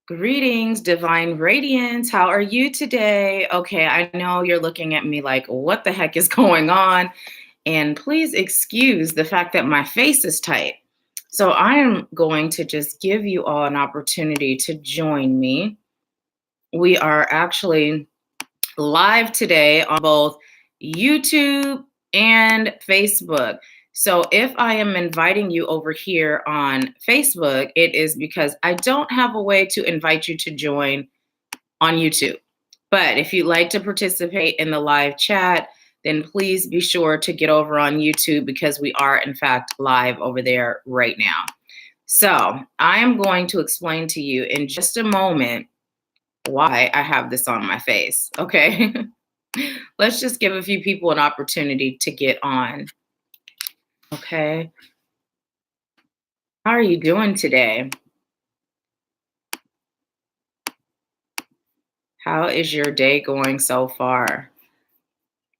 Greetings, Divine Radiance. How are you today? Okay, I know you're looking at me like, what the heck is going on? And please excuse the fact that my face is tight. So I am going to just give you all an opportunity to join me. We are actually live today on both YouTube and Facebook. So if I am inviting you over here on Facebook, it is because I don't have a way to invite you to join on YouTube. But if you'd like to participate in the live chat, then please be sure to get over on YouTube because we are, in fact, live over there right now. So I am going to explain to you in just a moment why I have this on my face, okay? Let's just give a few people an opportunity to get on, okay? How are you doing today? How is your day going so far?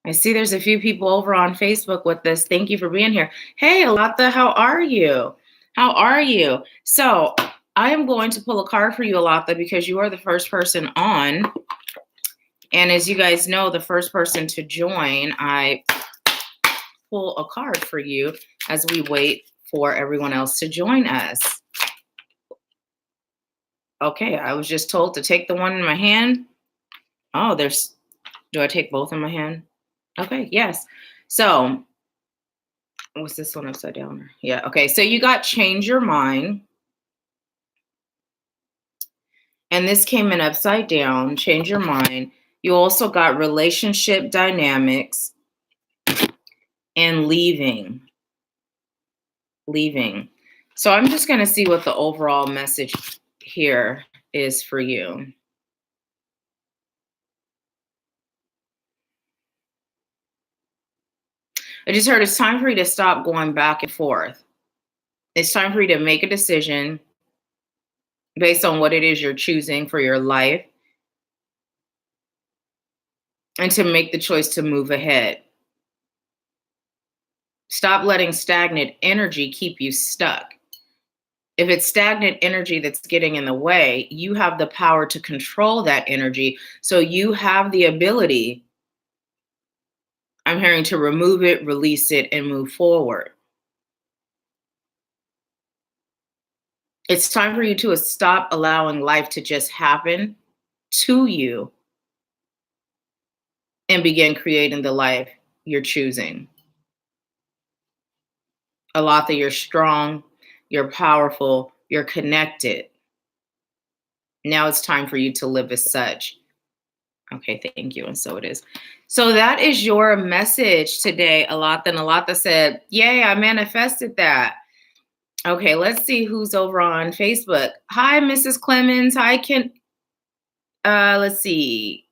I see there's a few people over on Facebook with us. Thank you for being here. Hey, Alata, how are you? How are you? So I am going to pull a card for you, Alata, because you are the first person on. And as you guys know, the first person to join, I pull a card for you as we wait for everyone else to join us. Okay, I was just told to take the one in my hand. Oh, do I take both in my hand? Okay, yes. So, what's this one upside down? Yeah, okay. So you got change your mind. And this came in upside down, change your mind. You also got relationship dynamics and leaving. Leaving. So I'm just going to see what the overall message here is for you. I just heard it's time for you to stop going back and forth. It's time for you to make a decision based on what it is you're choosing for your life and to make the choice to move ahead. Stop letting stagnant energy keep you stuck. If it's stagnant energy that's getting in the way, you have the power to control that energy. So you have the ability, I'm hearing, to remove it, release it, and move forward. It's time for you to stop allowing life to just happen to you and begin creating the life you're choosing. Alatha, you're strong, you're powerful, you're connected. Now it's time for you to live as such. Okay, thank you. And so it is. So that is your message today, Alatha. And Alatha said, yay, I manifested that. Okay, let's see who's over on Facebook. Hi, Mrs. Clemens. Hi, let's see.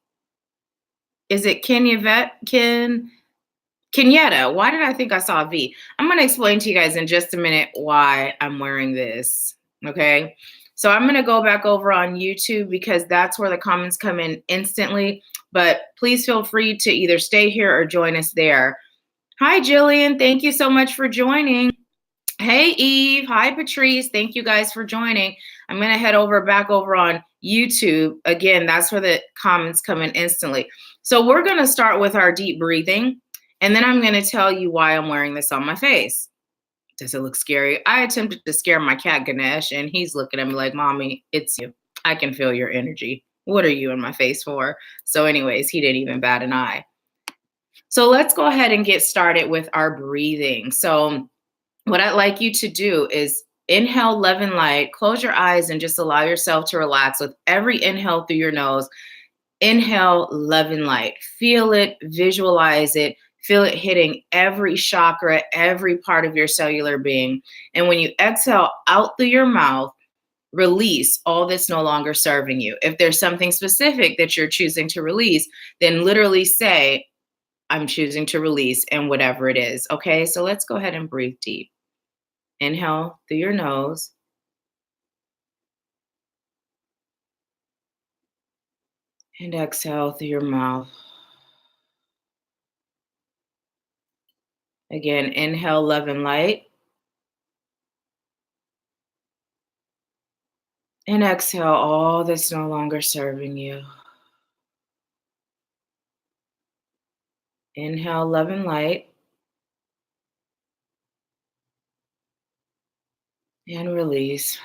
Is it Kenyetta? Why did I think I saw a V? I'm going to explain to you guys in just a minute why I'm wearing this. Okay. So I'm going to go back over on YouTube because that's where the comments come in instantly. But please feel free to either stay here or join us there. Hi, Jillian. Thank you so much for joining. Hey, Eve. Hi, Patrice. Thank you guys for joining. I'm going to back over on YouTube. Again, that's where the comments come in instantly. So we're going to start with our deep breathing. And then I'm going to tell you why I'm wearing this on my face. Does it look scary? I attempted to scare my cat, Ganesh, and he's looking at me like, Mommy, it's you. I can feel your energy. What are you in my face for? So anyways, he didn't even bat an eye. So let's go ahead and get started with our breathing. So what I'd like you to do is inhale love and light, close your eyes and just allow yourself to relax with every inhale through your nose. Inhale love and light. Feel it, visualize it. Feel it hitting every chakra, every part of your cellular being. And when you exhale out through your mouth, release all that's no longer serving you. If there's something specific that you're choosing to release, then literally say, I'm choosing to release, and whatever it is. Okay, so let's go ahead and breathe deep. Inhale through your nose. And exhale through your mouth. Again, inhale love and light. And exhale all that's no longer serving you. Inhale love and light. And release.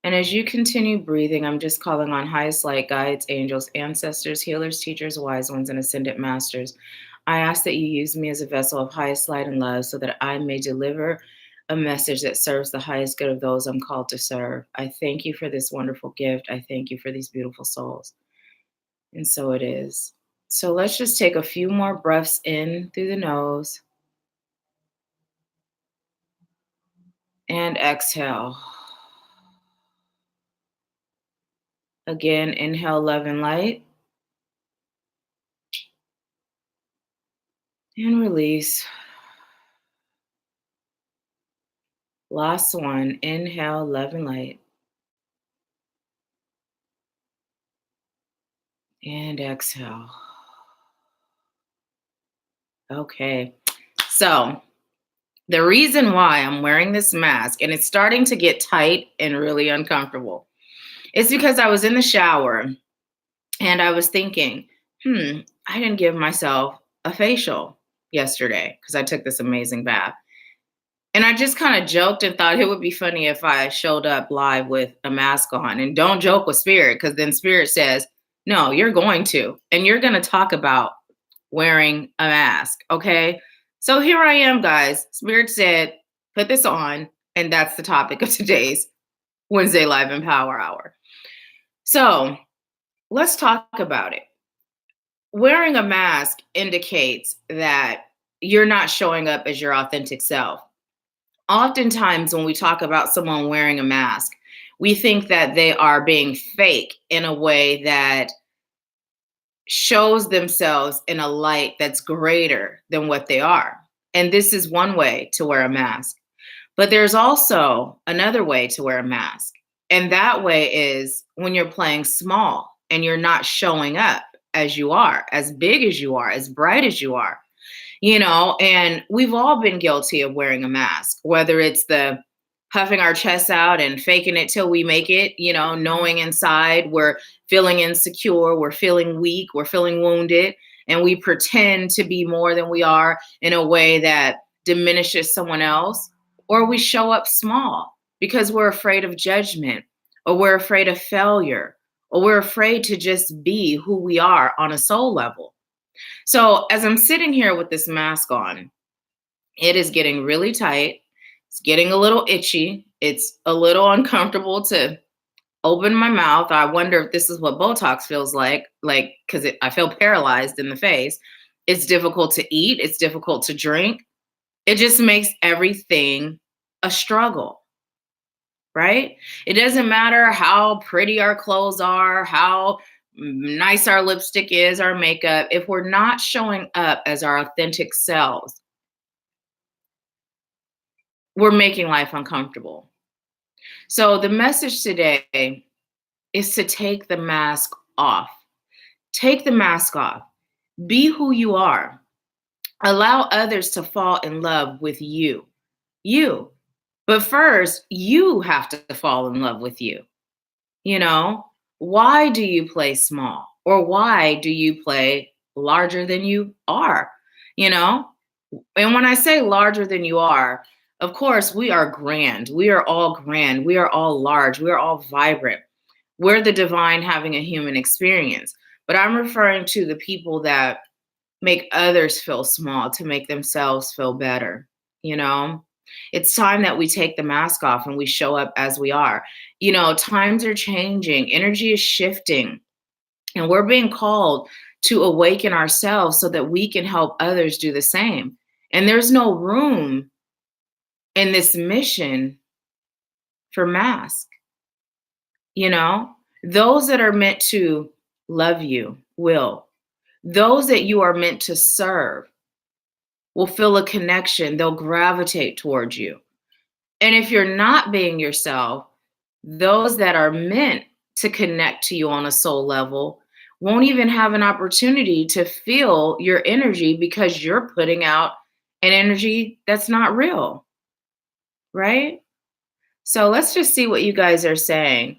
And as you continue breathing, I'm just calling on highest light guides, angels, ancestors, healers, teachers, wise ones, and ascended masters. I ask that you use me as a vessel of highest light and love so that I may deliver a message that serves the highest good of those I'm called to serve. I thank you for this wonderful gift. I thank you for these beautiful souls. And so it is. So let's just take a few more breaths in through the nose and exhale. Again, inhale love and light and release. Last one, inhale love and light and exhale. Okay, so the reason why I'm wearing this mask and it's starting to get tight and really uncomfortable is because I was in the shower and I was thinking, I didn't give myself a facial yesterday because I took this amazing bath. And I just kind of joked and thought it would be funny if I showed up live with a mask on. And don't joke with Spirit, because then Spirit says, no, you're going to. And you're going to talk about wearing a mask. Okay. So here I am, guys. Spirit said, put this on. And that's the topic of today's Wednesday Live and Power Hour. So let's talk about it. Wearing a mask indicates that you're not showing up as your authentic self. Oftentimes, when we talk about someone wearing a mask, we think that they are being fake in a way that shows themselves in a light that's greater than what they are. And this is one way to wear a mask. But there's also another way to wear a mask. And that way is when you're playing small and you're not showing up as you are, as big as you are, as bright as you are. And we've all been guilty of wearing a mask, whether it's the puffing our chests out and faking it till we make it, knowing inside we're feeling insecure, we're feeling weak, we're feeling wounded, and we pretend to be more than we are in a way that diminishes someone else, or we show up small because we're afraid of judgment, or we're afraid of failure, or we're afraid to just be who we are on a soul level. So as I'm sitting here with this mask on, it is getting really tight. It's getting a little itchy. It's a little uncomfortable to open my mouth. I wonder if this is what Botox feels like because I feel paralyzed in the face. It's difficult to eat. It's difficult to drink. It just makes everything a struggle, right? It doesn't matter how pretty our clothes are, how nice our lipstick is, our makeup. If we're not showing up as our authentic selves, we're making life uncomfortable. So the message today is to take the mask off. Take the mask off. Be who you are. Allow others to fall in love with you. You. But first, you have to fall in love with you. Why do you play small? Or why do you play larger than you are? And when I say larger than you are, of course, we are grand. We are all grand. We are all large. We are all vibrant. We're the divine having a human experience. But I'm referring to the people that make others feel small to make themselves feel better. It's time that we take the mask off and we show up as we are. Times are changing, energy is shifting, and we're being called to awaken ourselves so that we can help others do the same. And there's no room in this mission for mask. Those that are meant to love you will. Those that you are meant to serve will feel a connection. They'll gravitate towards you. And if you're not being yourself, those that are meant to connect to you on a soul level won't even have an opportunity to feel your energy because you're putting out an energy that's not real. right? So let's just see what you guys are saying.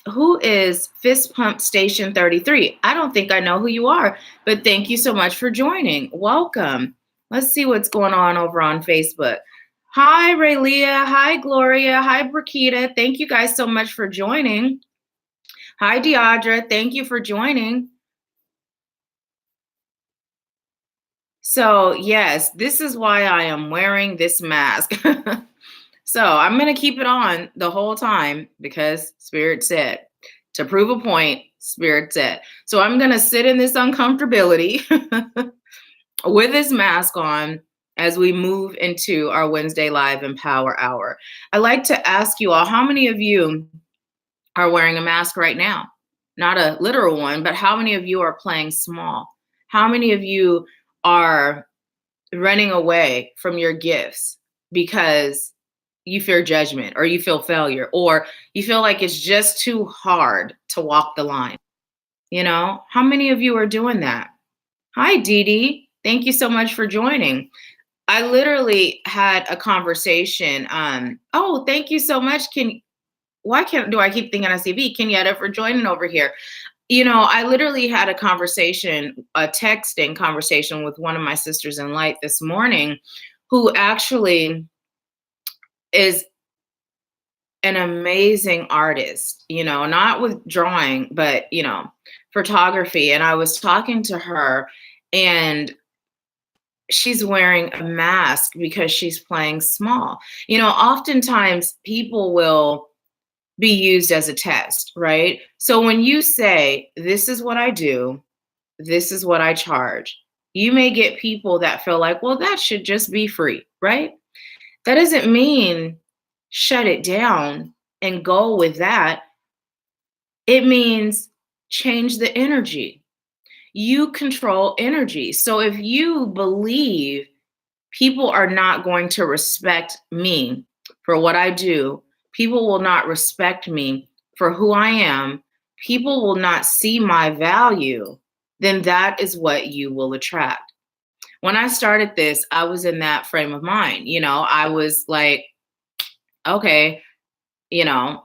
Who is Fist Pump Station 33? I don't think I know who you are, but thank you so much for joining. Welcome. Let's see what's going on over on Facebook. Hi, Raylia. Hi, Gloria. Hi, Brakita. Thank you guys so much for joining. Hi, Deidre. Thank you for joining. So, yes, this is why I am wearing this mask. So I'm going to keep it on the whole time because Spirit said to prove a point, Spirit said. So I'm going to sit in this uncomfortability with this mask on as we move into our Wednesday Live Empower Hour. I'd like to ask you all, how many of you are wearing a mask right now? Not a literal one, but how many of you are playing small? How many of you are running away from your gifts because you fear judgment or you feel failure or you feel like it's just too hard to walk the line? You know, how many of you are doing that? Hi, Dee Dee. Thank you so much for joining. I literally had a conversation. Oh, thank you so much. Why can't do I keep thinking I see V? Kenyatta for joining over here. You know, I literally had a conversation, a texting conversation with one of my sisters in light this morning, who actually is an amazing artist, you know, not with drawing, but, you know, photography. And I was talking to her, and she's wearing a mask because she's playing small. You know, oftentimes people will be used as a test, right? So when you say, this is what I do, this is what I charge, you may get people that feel like, well, that should just be free, right? That doesn't mean shut it down and go with that. It means change the energy. You control energy. So if you believe people are not going to respect me for what I do, people will not respect me for who I am, people will not see my value, then that is what you will attract. When I started this, I was in that frame of mind. You know, I was like, okay, you know,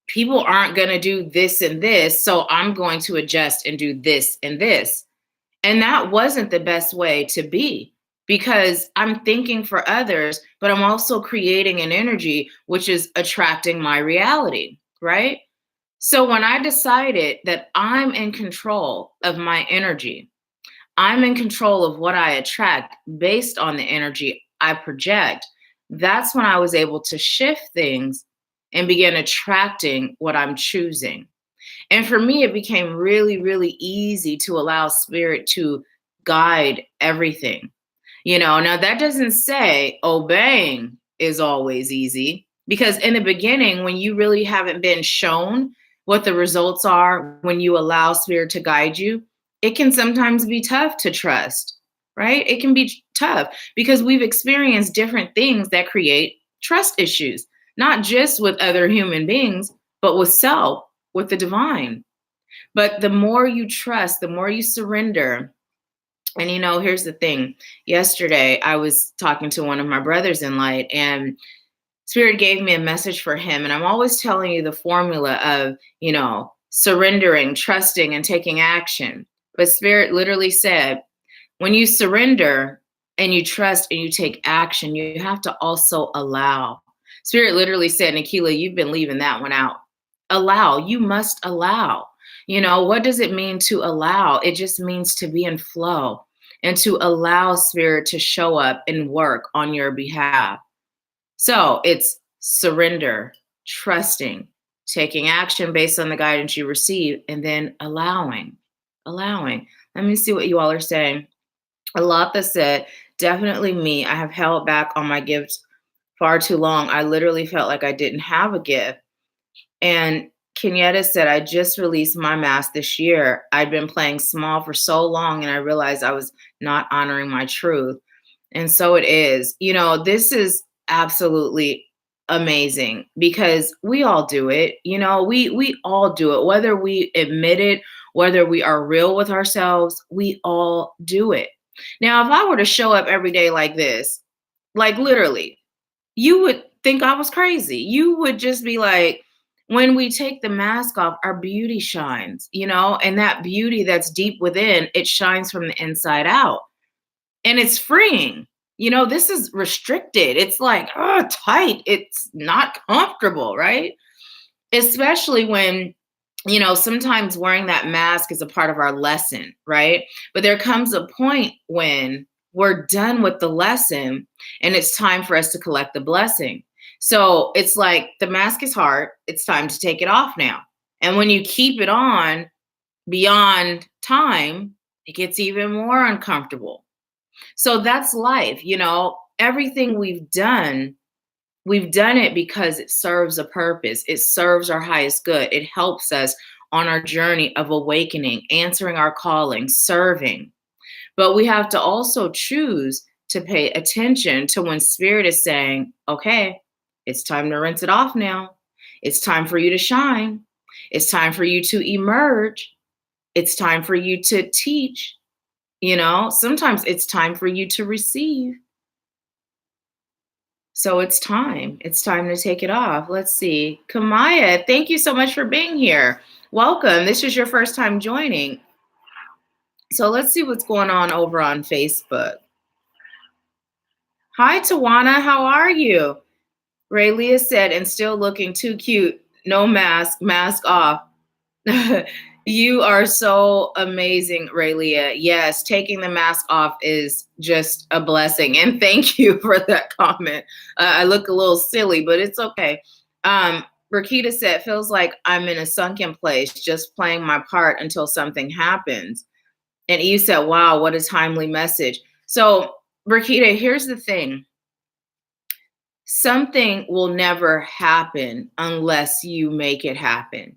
people aren't going to do this and this, so I'm going to adjust and do this and this. And that wasn't the best way to be, because I'm thinking for others, but I'm also creating an energy which is attracting my reality, right? So when I decided that I'm in control of my energy, I'm in control of what I attract based on the energy I project, that's when I was able to shift things and begin attracting what I'm choosing. And for me, it became really, really easy to allow spirit to guide everything. You know, now that doesn't say obeying is always easy, because in the beginning, when you really haven't been shown what the results are, when you allow spirit to guide you, it can sometimes be tough to trust, right? It can be tough because we've experienced different things that create trust issues, not just with other human beings, but with self, with the divine. But the more you trust, the more you surrender. And you know, here's the thing. Yesterday, I was talking to one of my brothers in light, and Spirit gave me a message for him. And I'm always telling you the formula of, you know, surrendering, trusting, and taking action. But Spirit literally said, when you surrender and you trust and you take action, you have to also allow. Spirit literally said, Nahkila, you've been leaving that one out. Allow. You must allow. You know, what does it mean to allow? It just means to be in flow and to allow spirit to show up and work on your behalf. So it's surrender, trusting, taking action based on the guidance you receive, and then allowing. Allowing. Let me see what you all are saying. Alapa said, definitely me. I have held back on my gifts far too long. I literally felt like I didn't have a gift. And Kenyatta said, I just released my mask this year. I'd been playing small for so long, and I realized I was not honoring my truth. And so it is. You know, this is absolutely amazing because we all do it. You know, we all do it, whether we admit it, whether we are real with ourselves, we all do it. Now, if I were to show up every day like this, like literally, you would think I was crazy. You would just be like, when we take the mask off, our beauty shines, and that beauty that's deep within, it shines from the inside out. And it's freeing. This is restricted. It's like, tight. It's not comfortable, right? Especially when, sometimes wearing that mask is a part of our lesson, right? But there comes a point when we're done with the lesson and it's time for us to collect the blessing. So it's like the mask is hard. It's time to take it off now. And when you keep it on beyond time, it gets even more uncomfortable. So that's life, everything we've done it because it serves a purpose. It serves our highest good. It helps us on our journey of awakening, answering our calling, serving. But we have to also choose to pay attention to when spirit is saying, okay, it's time to rinse it off now. It's time for you to shine. It's time for you to emerge. It's time for you to teach. Sometimes it's time for you to receive. So it's time. It's time to take it off. Let's see. Kamaya, thank you so much for being here. Welcome. This is your first time joining. So let's see what's going on over on Facebook. Hi, Tawana. How are you? Raylia said, and still looking too cute. No mask off. You are so amazing, Raylia. Yes, taking the mask off is just a blessing. And thank you for that comment. I look a little silly, but it's okay. Rakita said, feels like I'm in a sunken place, just playing my part until something happens. And Eve said, wow, what a timely message. So, Rakita, here's the thing. Something will never happen unless you make it happen.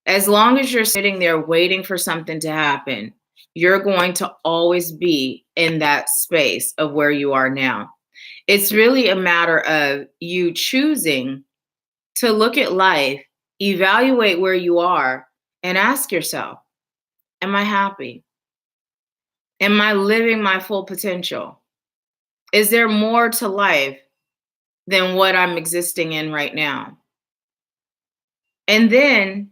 As long as you're sitting there waiting for something to happen, you're going to always be in that space of where you are now. It's really a matter of you choosing to look at life, evaluate where you are, and ask yourself, am I happy? Am I living my full potential? Is there more to life than what I'm existing in right now? And then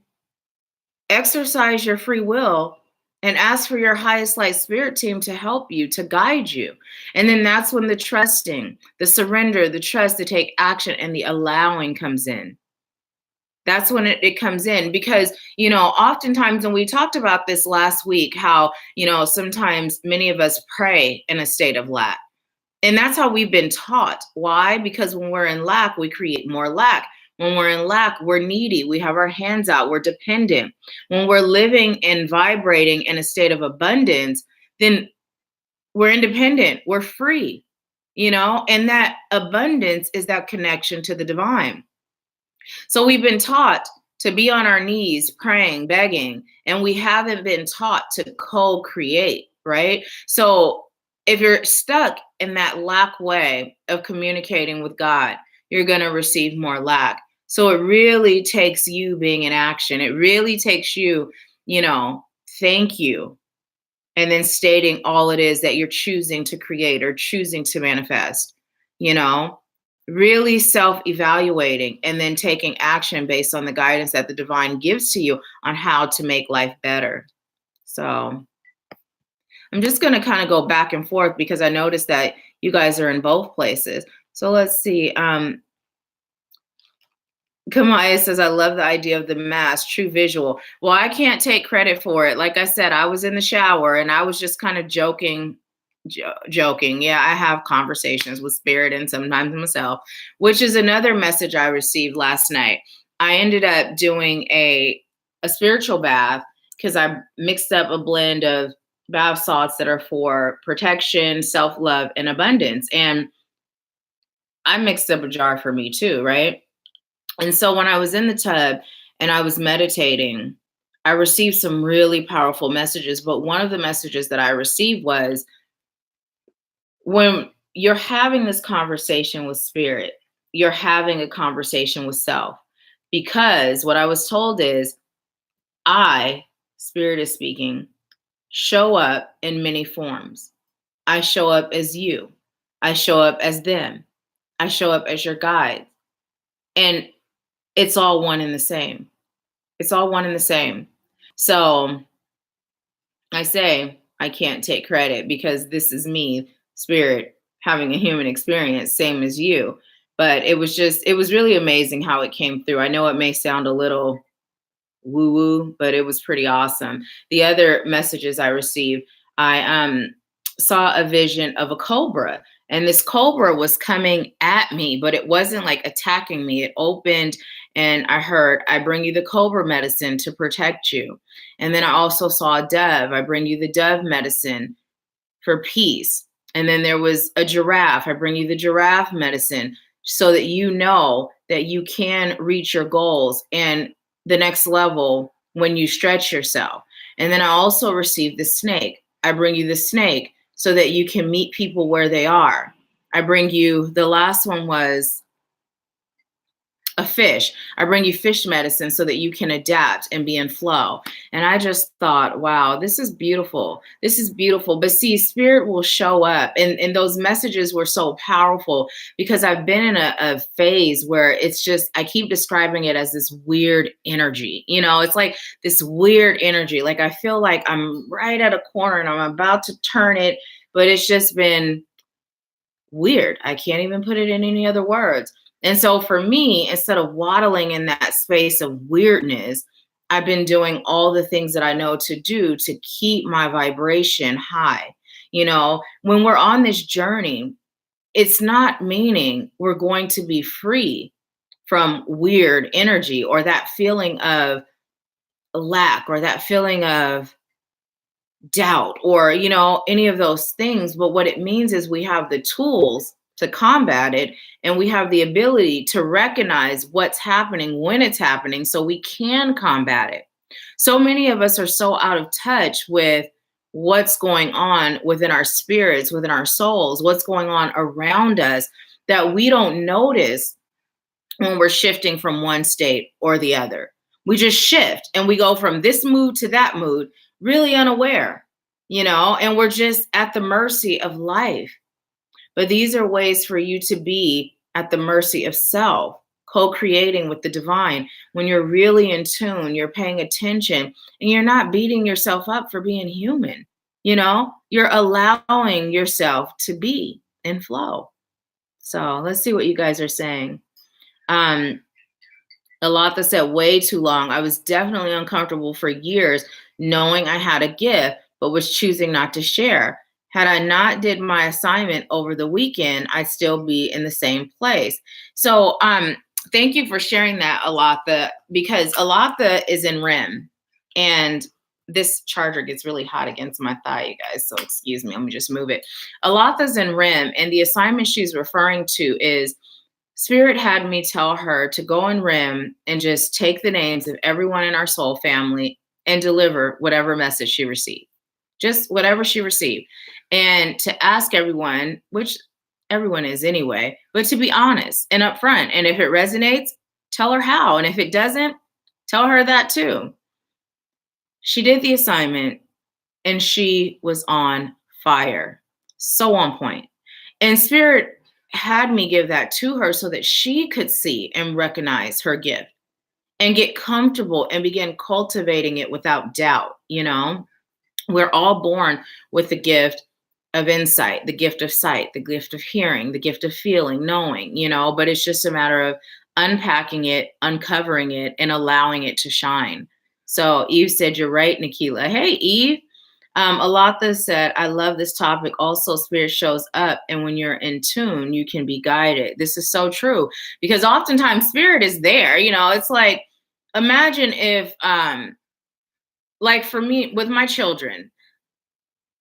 exercise your free will and ask for your highest light spirit team to help you, to guide you. And then that's when the trusting, the surrender, the trust to take action, and the allowing comes in. That's when it comes in, because, oftentimes, and we talked about this last week, how, sometimes many of us pray in a state of lack. And that's how we've been taught. Why? Because when we're in lack, we create more lack. When we're in lack, we're needy. We have our hands out. We're dependent. When we're living and vibrating in a state of abundance, then we're independent. We're free, and that abundance is that connection to the divine. So we've been taught to be on our knees, praying, begging, and we haven't been taught to co-create, right? So if you're stuck in that lack way of communicating with God, you're going to receive more lack. So it really takes you being in action. It really takes you, thank you. And then stating all it is that you're choosing to create or choosing to manifest, really self-evaluating and then taking action based on the guidance that the divine gives to you on how to make life better. So I'm just going to kind of go back and forth because I noticed that you guys are in both places. So let's see. Kamaya says, I love the idea of the mask, true visual. Well, I can't take credit for it. Like I said, I was in the shower and I was just kind of joking. Yeah, I have conversations with spirit and sometimes myself, which is another message I received last night. I ended up doing a spiritual bath because I mixed up a blend of bath salts that are for protection, self-love, and abundance. And I mixed up a jar for me too, right? And so when I was in the tub and I was meditating, I received some really powerful messages. But one of the messages that I received was, when you're having this conversation with spirit, you're having a conversation with self. Because what I was told is, spirit is speaking, show up in many forms. I show up as you. I show up as them. I show up as your guide. And it's all one and the same. It's all one and the same. So I say I can't take credit because this is me, spirit, having a human experience, same as you. But it was really amazing how it came through. I know it may sound a little woo woo, but it was pretty awesome. The other messages I received, I saw a vision of a cobra, and this cobra was coming at me, but it wasn't like attacking me. It opened, and I heard, I bring you the cobra medicine to protect you. And then I also saw a dove. I bring you the dove medicine for peace. And then there was a giraffe. I bring you the giraffe medicine so that you know that you can reach your goals and the next level when you stretch yourself. And then I also received the snake. I bring you the snake so that you can meet people where they are. I bring you, the last one was a fish. I bring you fish medicine so that you can adapt and be in flow. And I just thought, wow, this is beautiful. This is beautiful. But see, spirit will show up. And those messages were so powerful because I've been in a phase where it's just, I keep describing it as this weird energy. You know, it's like this weird energy. Like I feel like I'm right at a corner and I'm about to turn it, but it's just been weird. I can't even put it in any other words. And so for me, instead of waddling in that space of weirdness, I've been doing all the things that I know to do to keep my vibration high. You know, when we're on this journey, it's not meaning we're going to be free from weird energy or that feeling of lack or that feeling of doubt or, you know, any of those things. But what it means is we have the tools to combat it, and we have the ability to recognize what's happening when it's happening so we can combat it. So many of us are so out of touch with what's going on within our spirits, within our souls, what's going on around us, that we don't notice when we're shifting from one state or the other. We just shift and we go from this mood to that mood, really unaware, you know, and we're just at the mercy of life. But these are ways for you to be at the mercy of self, co-creating with the divine. When you're really in tune, you're paying attention, and you're not beating yourself up for being human. You know, you're allowing yourself to be in flow. So let's see what you guys are saying. A lot that said way too long. I was definitely uncomfortable for years knowing I had a gift, but was choosing not to share. Had I not did my assignment over the weekend, I'd still be in the same place. So thank you for sharing that, Alatha, because Alatha is in REM. And this charger gets really hot against my thigh, you guys. So excuse me, let me just move it. Alatha's in REM, and the assignment she's referring to is Spirit had me tell her to go in REM and just take the names of everyone in our soul family and deliver whatever message she received. Just whatever she received. And to ask everyone, which everyone is anyway, but to be honest and upfront. And if it resonates, tell her how. And if it doesn't, tell her that too. She did the assignment and she was on fire. So on point. And Spirit had me give that to her so that she could see and recognize her gift and get comfortable and begin cultivating it without doubt. You know, we're all born with the gift of insight, the gift of sight, the gift of hearing, the gift of feeling, knowing, you know, but it's just a matter of unpacking it, uncovering it, and allowing it to shine. So Eve said, you're right, Nahkila. Hey, Eve. Alatha said, I love this topic. Also, spirit shows up, and when you're in tune, you can be guided. This is so true because oftentimes spirit is there. You know, it's like, imagine if, like for me with my children,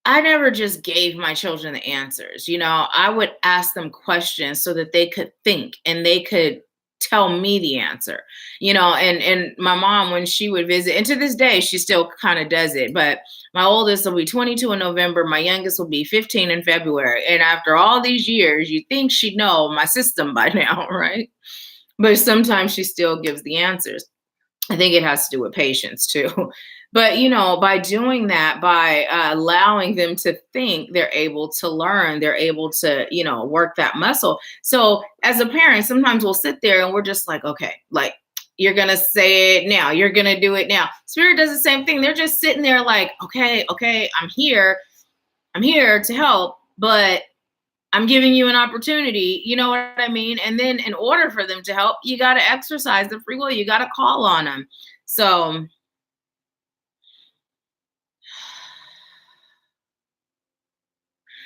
I never just gave my children the answers. You know, I would ask them questions so that they could think and they could tell me the answer, you know, and my mom, when she would visit, and to this day, she still kind of does it, but my oldest will be 22 in November. My youngest will be 15 in February. And after all these years, you think she'd know my system by now, right? But sometimes she still gives the answers. I think it has to do with patience too. But, you know, by doing that, by allowing them to think, they're able to learn, they're able to, you know, work that muscle. So as a parent, sometimes we'll sit there and we're just like, okay, like, you're going to say it now, you're going to do it now. Spirit does the same thing. They're just sitting there like, okay, I'm here to help, but I'm giving you an opportunity. You know what I mean? And then in order for them to help, you got to exercise the free will. You got to call on them. So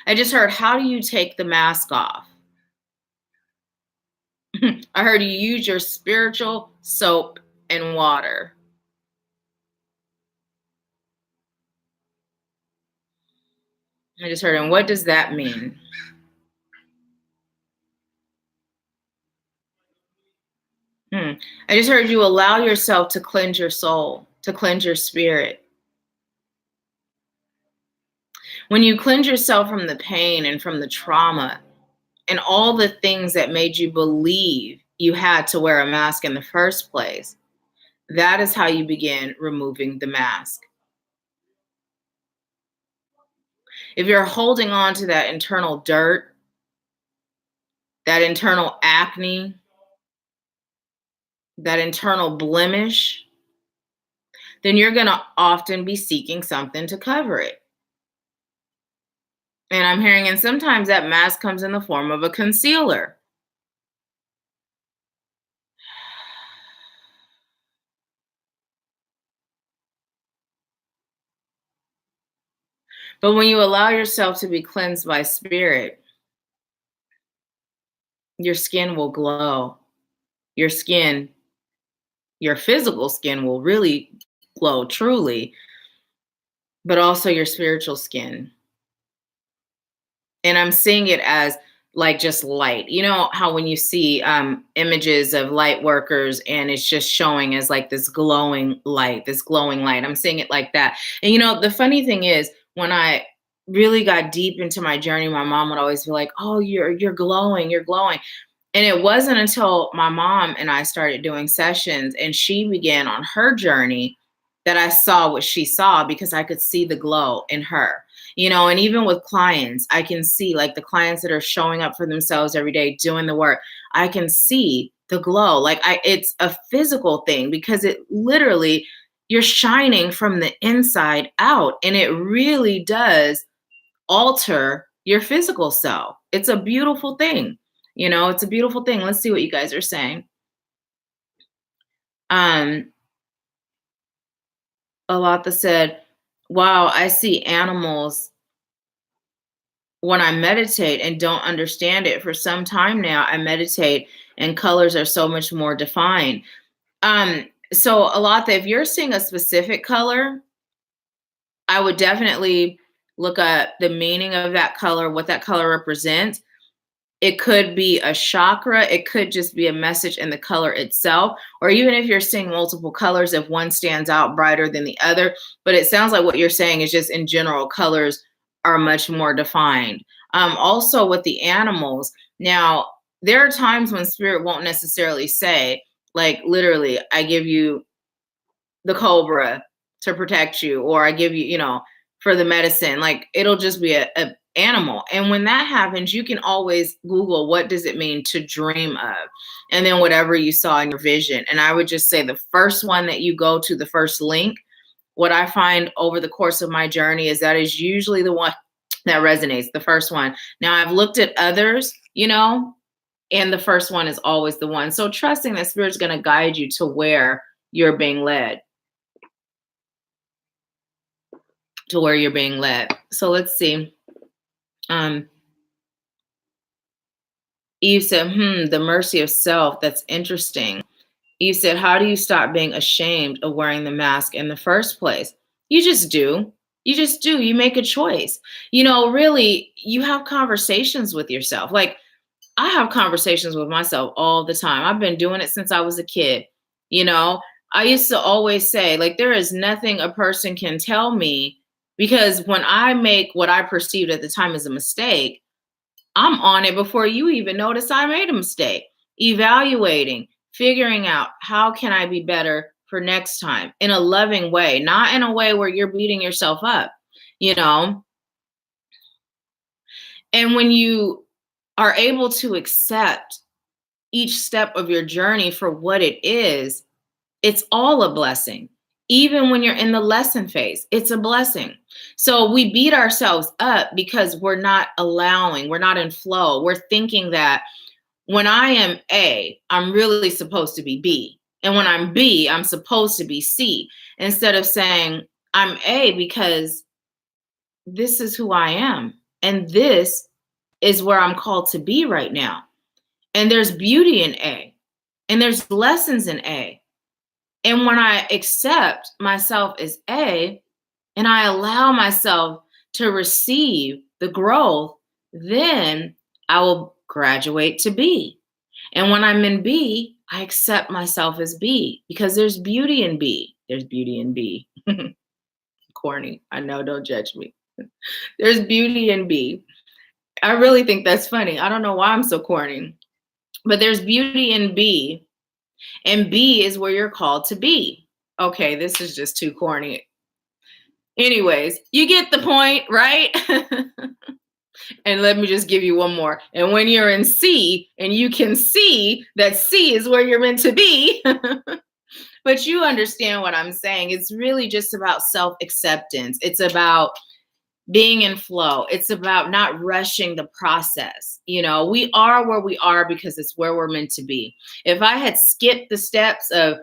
I just heard, how do you take the mask off? I heard you use your spiritual soap and water. I just heard, and what does that mean? I just heard you allow yourself to cleanse your soul, to cleanse your spirit. When you cleanse yourself from the pain and from the trauma and all the things that made you believe you had to wear a mask in the first place, that is how you begin removing the mask. If you're holding on to that internal dirt, that internal acne, that internal blemish, then you're going to often be seeking something to cover it. And I'm hearing, and sometimes that mask comes in the form of a concealer. But when you allow yourself to be cleansed by spirit, your skin will glow. Your skin, your physical skin will really glow truly, but also your spiritual skin. And I'm seeing it as like just light. You know how when you see images of light workers and it's just showing as like this glowing light, this glowing light. I'm seeing it like that. And you know, the funny thing is, when I really got deep into my journey, my mom would always be like, "Oh, you're glowing, you're glowing." And it wasn't until my mom and I started doing sessions and she began on her journey that I saw what she saw, because I could see the glow in her. You know, and even with clients, I can see, like, the clients that are showing up for themselves every day, doing the work, I can see the glow. Like, it's a physical thing, because it literally, you're shining from the inside out, and it really does alter your physical self. It's a beautiful thing. You know, it's a beautiful thing. Let's see what you guys are saying. Um, a lot that said, wow, I see animals when I meditate and don't understand it. For some time now, I meditate and colors are so much more defined. So a lot that if you're seeing a specific color, I would definitely look at the meaning of that color, what that color represents. It could be a chakra. It could just be a message in the color itself. Or even if you're seeing multiple colors, if one stands out brighter than the other. But it sounds like what you're saying is just in general, colors are much more defined. Also with the animals. Now, there are times when spirit won't necessarily say, like, literally, I give you the cobra to protect you, or I give you, you know, for the medicine. Like, it'll just be a animal. And when that happens, you can always Google, what does it mean to dream of? And then whatever you saw in your vision. And I would just say the first one that you go to, the first link, what I find over the course of my journey is that is usually the one that resonates, the first one. Now, I've looked at others, you know, and the first one is always the one. So trusting that spirit's going to guide you to where you're being led. To where you're being led. So let's see. Eve said, the mercy of self. That's interesting. Eve said, how do you stop being ashamed of wearing the mask in the first place? You just do. You just do. You make a choice. You know, really, you have conversations with yourself. Like, I have conversations with myself all the time. I've been doing it since I was a kid. You know, I used to always say, like, there is nothing a person can tell me, because when I make what I perceived at the time as a mistake, I'm on it before you even notice I made a mistake, evaluating, figuring out how can I be better for next time in a loving way, not in a way where you're beating yourself up, you know? And when you are able to accept each step of your journey for what it is, it's all a blessing. Even when you're in the lesson phase, it's a blessing. So we beat ourselves up because we're not allowing, we're not in flow. We're thinking that when I am A, I'm really supposed to be B. And when I'm B, I'm supposed to be C. Instead of saying, I'm A because this is who I am. And this is where I'm called to be right now. And there's beauty in A. And there's lessons in A. And when I accept myself as A and I allow myself to receive the growth, then I will graduate to B. And when I'm in B, I accept myself as B because there's beauty in B. There's beauty in B. Corny. I know, don't judge me. There's beauty in B. I really think that's funny. I don't know why I'm so corny, but there's beauty in B. And B is where you're called to be. Okay, this is just too corny. Anyways, you get the point, right? And let me just give you one more. And when you're in C and you can see that C is where you're meant to be, but you understand what I'm saying. It's really just about self-acceptance. It's about being in flow. It's about not rushing the process. You know, we are where we are because it's where we're meant to be. If I had skipped the steps of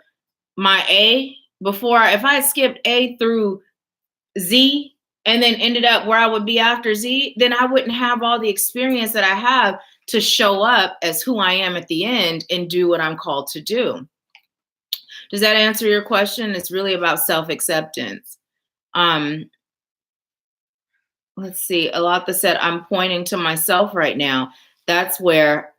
my A before, if I had skipped A through Z and then ended up where I would be after Z, then I wouldn't have all the experience that I have to show up as who I am at the end and do what I'm called to do. Does that answer your question? It's really about self-acceptance. Let's see. Alatha said, I'm pointing to myself right now. That's where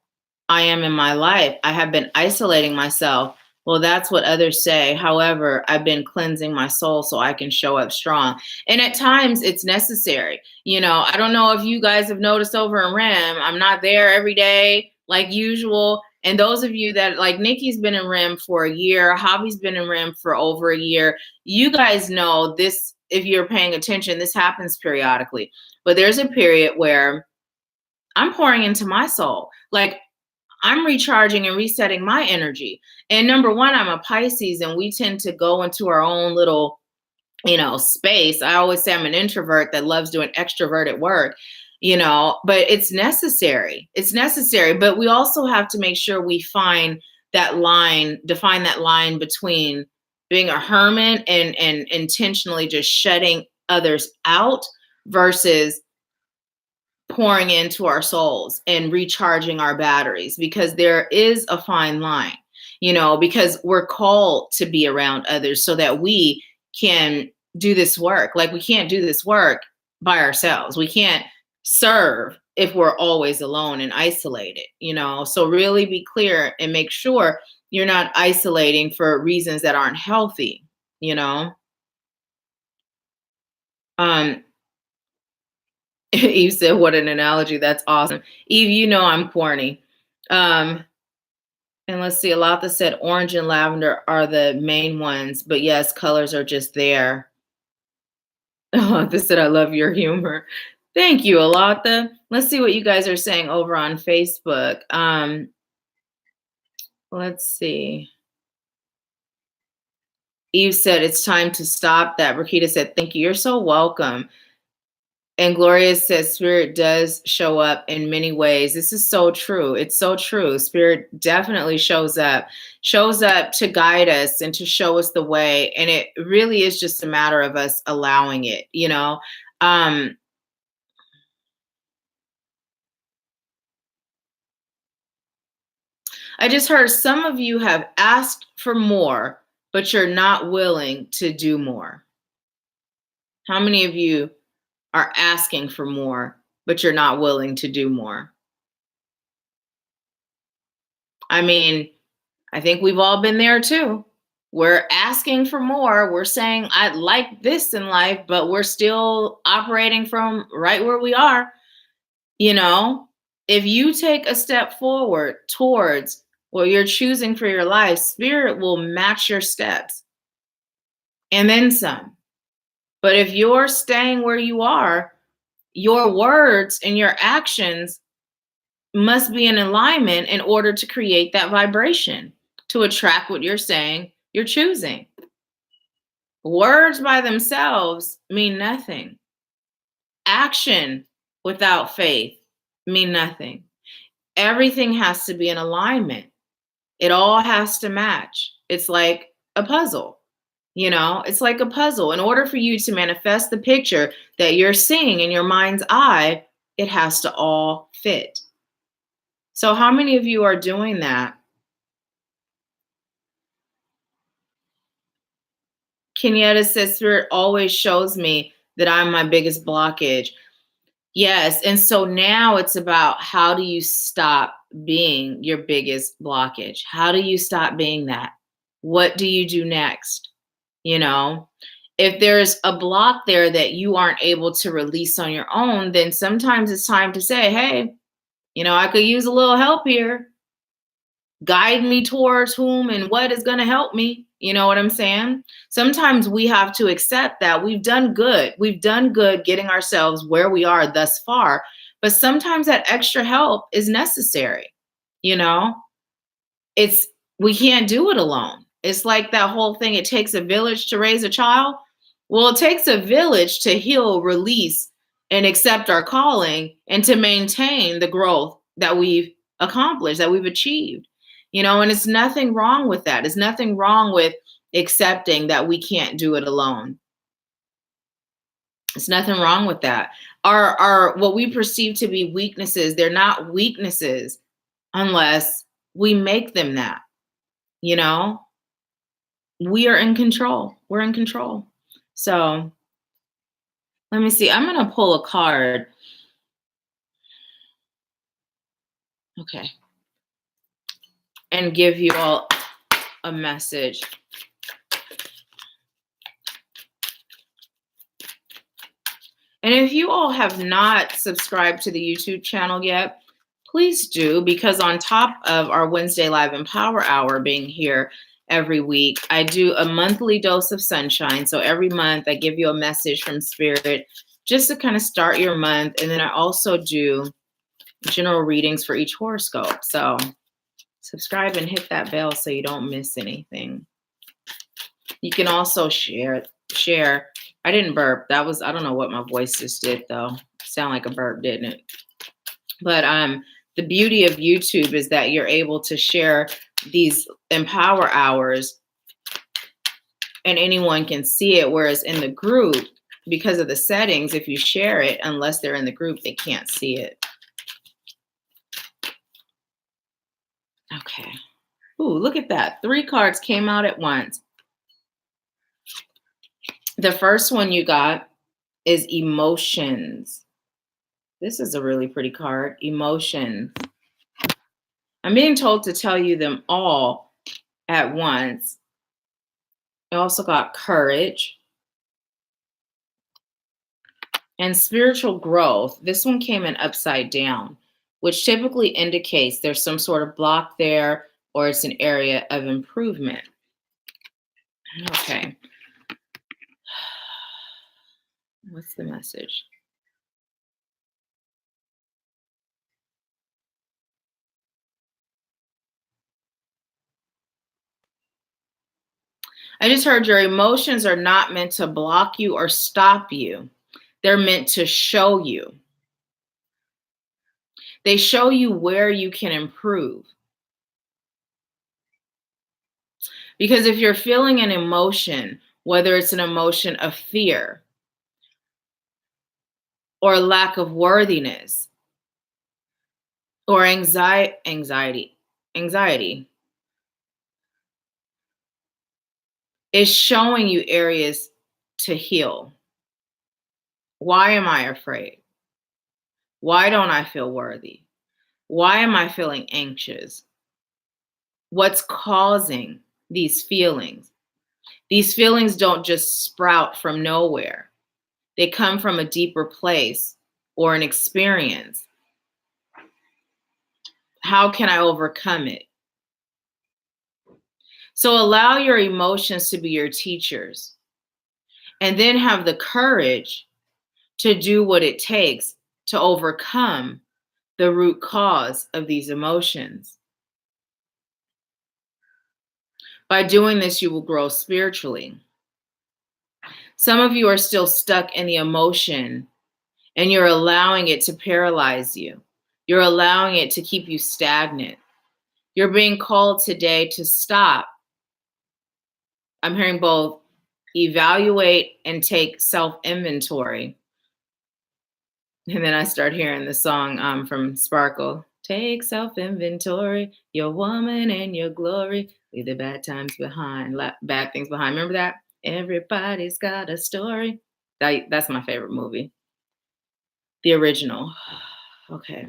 I am in my life. I have been isolating myself. Well, that's what others say. However, I've been cleansing my soul so I can show up strong. And at times it's necessary. You know, I don't know if you guys have noticed over in REM, I'm not there every day like usual. And those of you that, like Nikki's been in REM for a year, Hobby's been in REM for over a year. You guys know this, if you're paying attention, this happens periodically. But there's a period where I'm pouring into my soul. Like, I'm recharging and resetting my energy. And number one, I'm a Pisces and we tend to go into our own little, you know, space. I always say I'm an introvert that loves doing extroverted work, you know, but it's necessary. It's necessary. But we also have to make sure we find that line, define that line between being a hermit and intentionally just shutting others out versus pouring into our souls and recharging our batteries, because there is a fine line, you know, because we're called to be around others so that we can do this work. Like, we can't do this work by ourselves. We can't serve if we're always alone and isolated, you know. So really be clear and make sure you're not isolating for reasons that aren't healthy, you know. Eve said, what an analogy. That's awesome. Eve, you know I'm corny. And let's see, Alatha said orange and lavender are the main ones, but yes, colors are just there. Alatha said, I love your humor. Thank you, Alatha. Let's see what you guys are saying over on Facebook. Let's see. Eve said, it's time to stop that. Rakita said, thank you. You're so welcome. And Gloria says, Spirit does show up in many ways. This is so true. It's so true. Spirit definitely shows up to guide us and to show us the way. And it really is just a matter of us allowing it, you know. I just heard some of you have asked for more, but you're not willing to do more. How many of you are asking for more, but you're not willing to do more? I mean, I think we've all been there too. We're asking for more. We're saying, I'd like this in life, but we're still operating from right where we are. You know, if you take a step forward towards what you're choosing for your life, Spirit will match your steps. and then some. But if you're staying where you are, your words and your actions must be in alignment in order to create that vibration, to attract what you're saying you're choosing. Words by themselves mean nothing. Action without faith mean nothing. Everything has to be in alignment. It all has to match. It's like a puzzle. It's like a puzzle. In order for you to manifest the picture that you're seeing in your mind's eye, it has to all fit. So how many of you are doing that? Kenyatta says, Spirit always shows me that I'm my biggest blockage. Yes. And so now it's about, how do you stop being your biggest blockage? How do you stop being that? What do you do next? If there's a block there that you aren't able to release on your own, then sometimes it's time to say, hey, I could use a little help here. Guide me towards whom and what is going to help me. You know what I'm saying? Sometimes we have to accept that we've done good. We've done good getting ourselves where we are thus far. But sometimes that extra help is necessary. We can't do it alone. It's like that whole thing, it takes a village to raise a child. Well, it takes a village to heal, release, and accept our calling, and to maintain the growth that we've accomplished, that we've achieved. And it's nothing wrong with that. It's nothing wrong with accepting that we can't do it alone. It's nothing wrong with that. Our what we perceive to be weaknesses, they're not weaknesses unless we make them that. We are in control. We're in control. So let me see. I'm going to pull a card. Okay. And give you all a message. And if you all have not subscribed to the YouTube channel yet, please do, because on top of our Wednesday Live Empower Hour being here every week, I do a monthly dose of sunshine. So every month I give you a message from Spirit just to kind of start your month. And then I also do general readings for each horoscope. So subscribe and hit that bell so you don't miss anything. You can also share. I didn't burp. I don't know what my voice just did though. Sound like a burp, didn't it? But the beauty of YouTube is that you're able to share these empower hours and anyone can see it. Whereas in the group, because of the settings, if you share it, unless they're in the group, they can't see it. Okay. Ooh, look at that. 3 cards came out at once. The first one you got is emotions. This is a really pretty card. Emotions. I'm being told to tell you them all at once. I also got courage and spiritual growth. This one came in upside down, which typically indicates there's some sort of block there or it's an area of improvement. Okay. What's the message? I just heard your emotions are not meant to block you or stop you. They're meant to show you. They show you where you can improve. Because if you're feeling an emotion, whether it's an emotion of fear or lack of worthiness or anxiety, is showing you areas to heal. Why am I afraid? Why don't I feel worthy? Why am I feeling anxious? What's causing these feelings? These feelings don't just sprout from nowhere. They come from a deeper place or an experience. How can I overcome it? So allow your emotions to be your teachers. and then have the courage to do what it takes to overcome the root cause of these emotions. By doing this, you will grow spiritually. Some of you are still stuck in the emotion and you're allowing it to paralyze you. You're allowing it to keep you stagnant. You're being called today to stop. I'm hearing both evaluate and take self-inventory. And then I start hearing the song from Sparkle. Take self-inventory, your woman and your glory. Leave the bad times behind, bad things behind. Remember that? Everybody's got a story. That's my favorite movie. The original. Okay.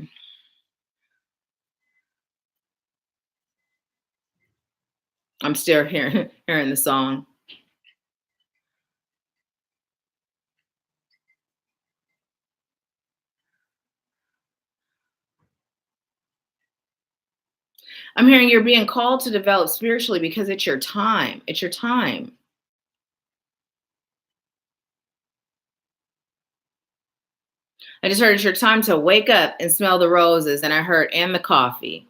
I'm still hearing the song. I'm hearing you're being called to develop spiritually because it's your time. It's your time. I just heard it's your time to wake up and smell the roses, and I heard and the coffee.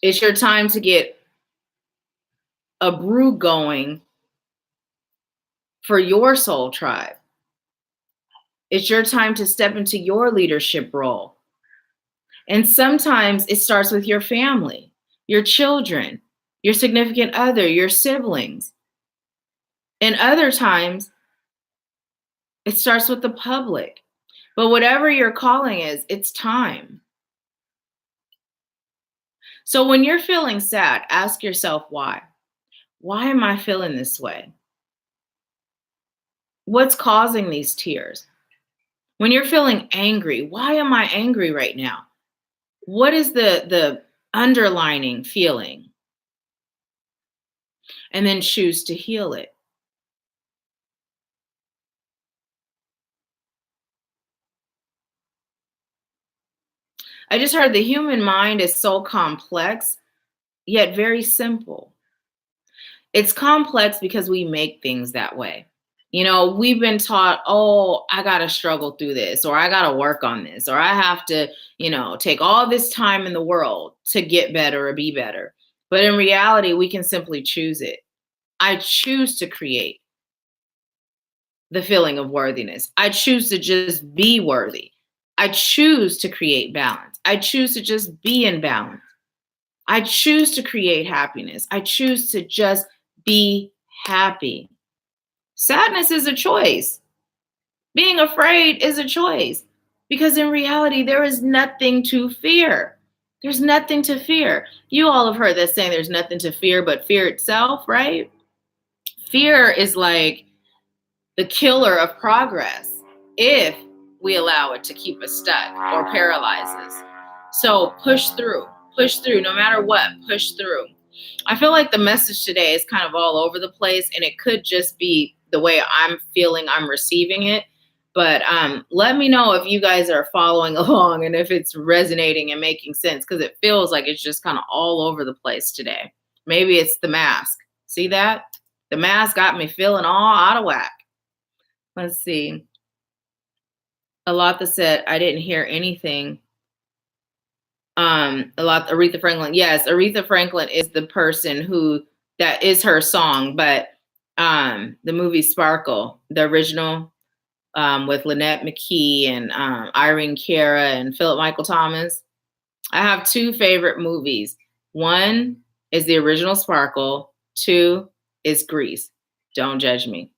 It's your time to get a brew going for your soul tribe. It's your time to step into your leadership role. And sometimes it starts with your family, your children, your significant other, your siblings. And other times it starts with the public. But whatever your calling is, it's time. So when you're feeling sad, ask yourself why. Why am I feeling this way? What's causing these tears? When you're feeling angry, why am I angry right now? What is the underlining feeling? And then choose to heal it. I just heard the human mind is so complex, yet very simple. It's complex because we make things that way. You know, we've been taught, oh, I got to struggle through this, or I got to work on this, or I have to, take all this time in the world to get better or be better. But in reality, we can simply choose it. I choose to create the feeling of worthiness. I choose to just be worthy. I choose to create balance. I choose to just be in balance. I choose to create happiness. I choose to just be happy. Sadness is a choice. Being afraid is a choice. Because in reality, there is nothing to fear. There's nothing to fear. You all have heard that saying, there's nothing to fear but fear itself, right? Fear is like the killer of progress if we allow it to keep us stuck or paralyze us. So push through, no matter what, push through. I feel like the message today is kind of all over the place, and it could just be the way I'm feeling I'm receiving it. But let me know if you guys are following along and if it's resonating and making sense, because it feels like it's just kind of all over the place today. Maybe it's the mask. See that? The mask got me feeling all out of whack. Let's see. Alatha said, I didn't hear anything. Aretha Franklin. Yes, Aretha Franklin is the person that is her song, but the movie Sparkle, the original, with Lynette McKee and Irene Cara and Philip Michael Thomas. I have two favorite movies. One is the original Sparkle. Two is Grease. Don't judge me.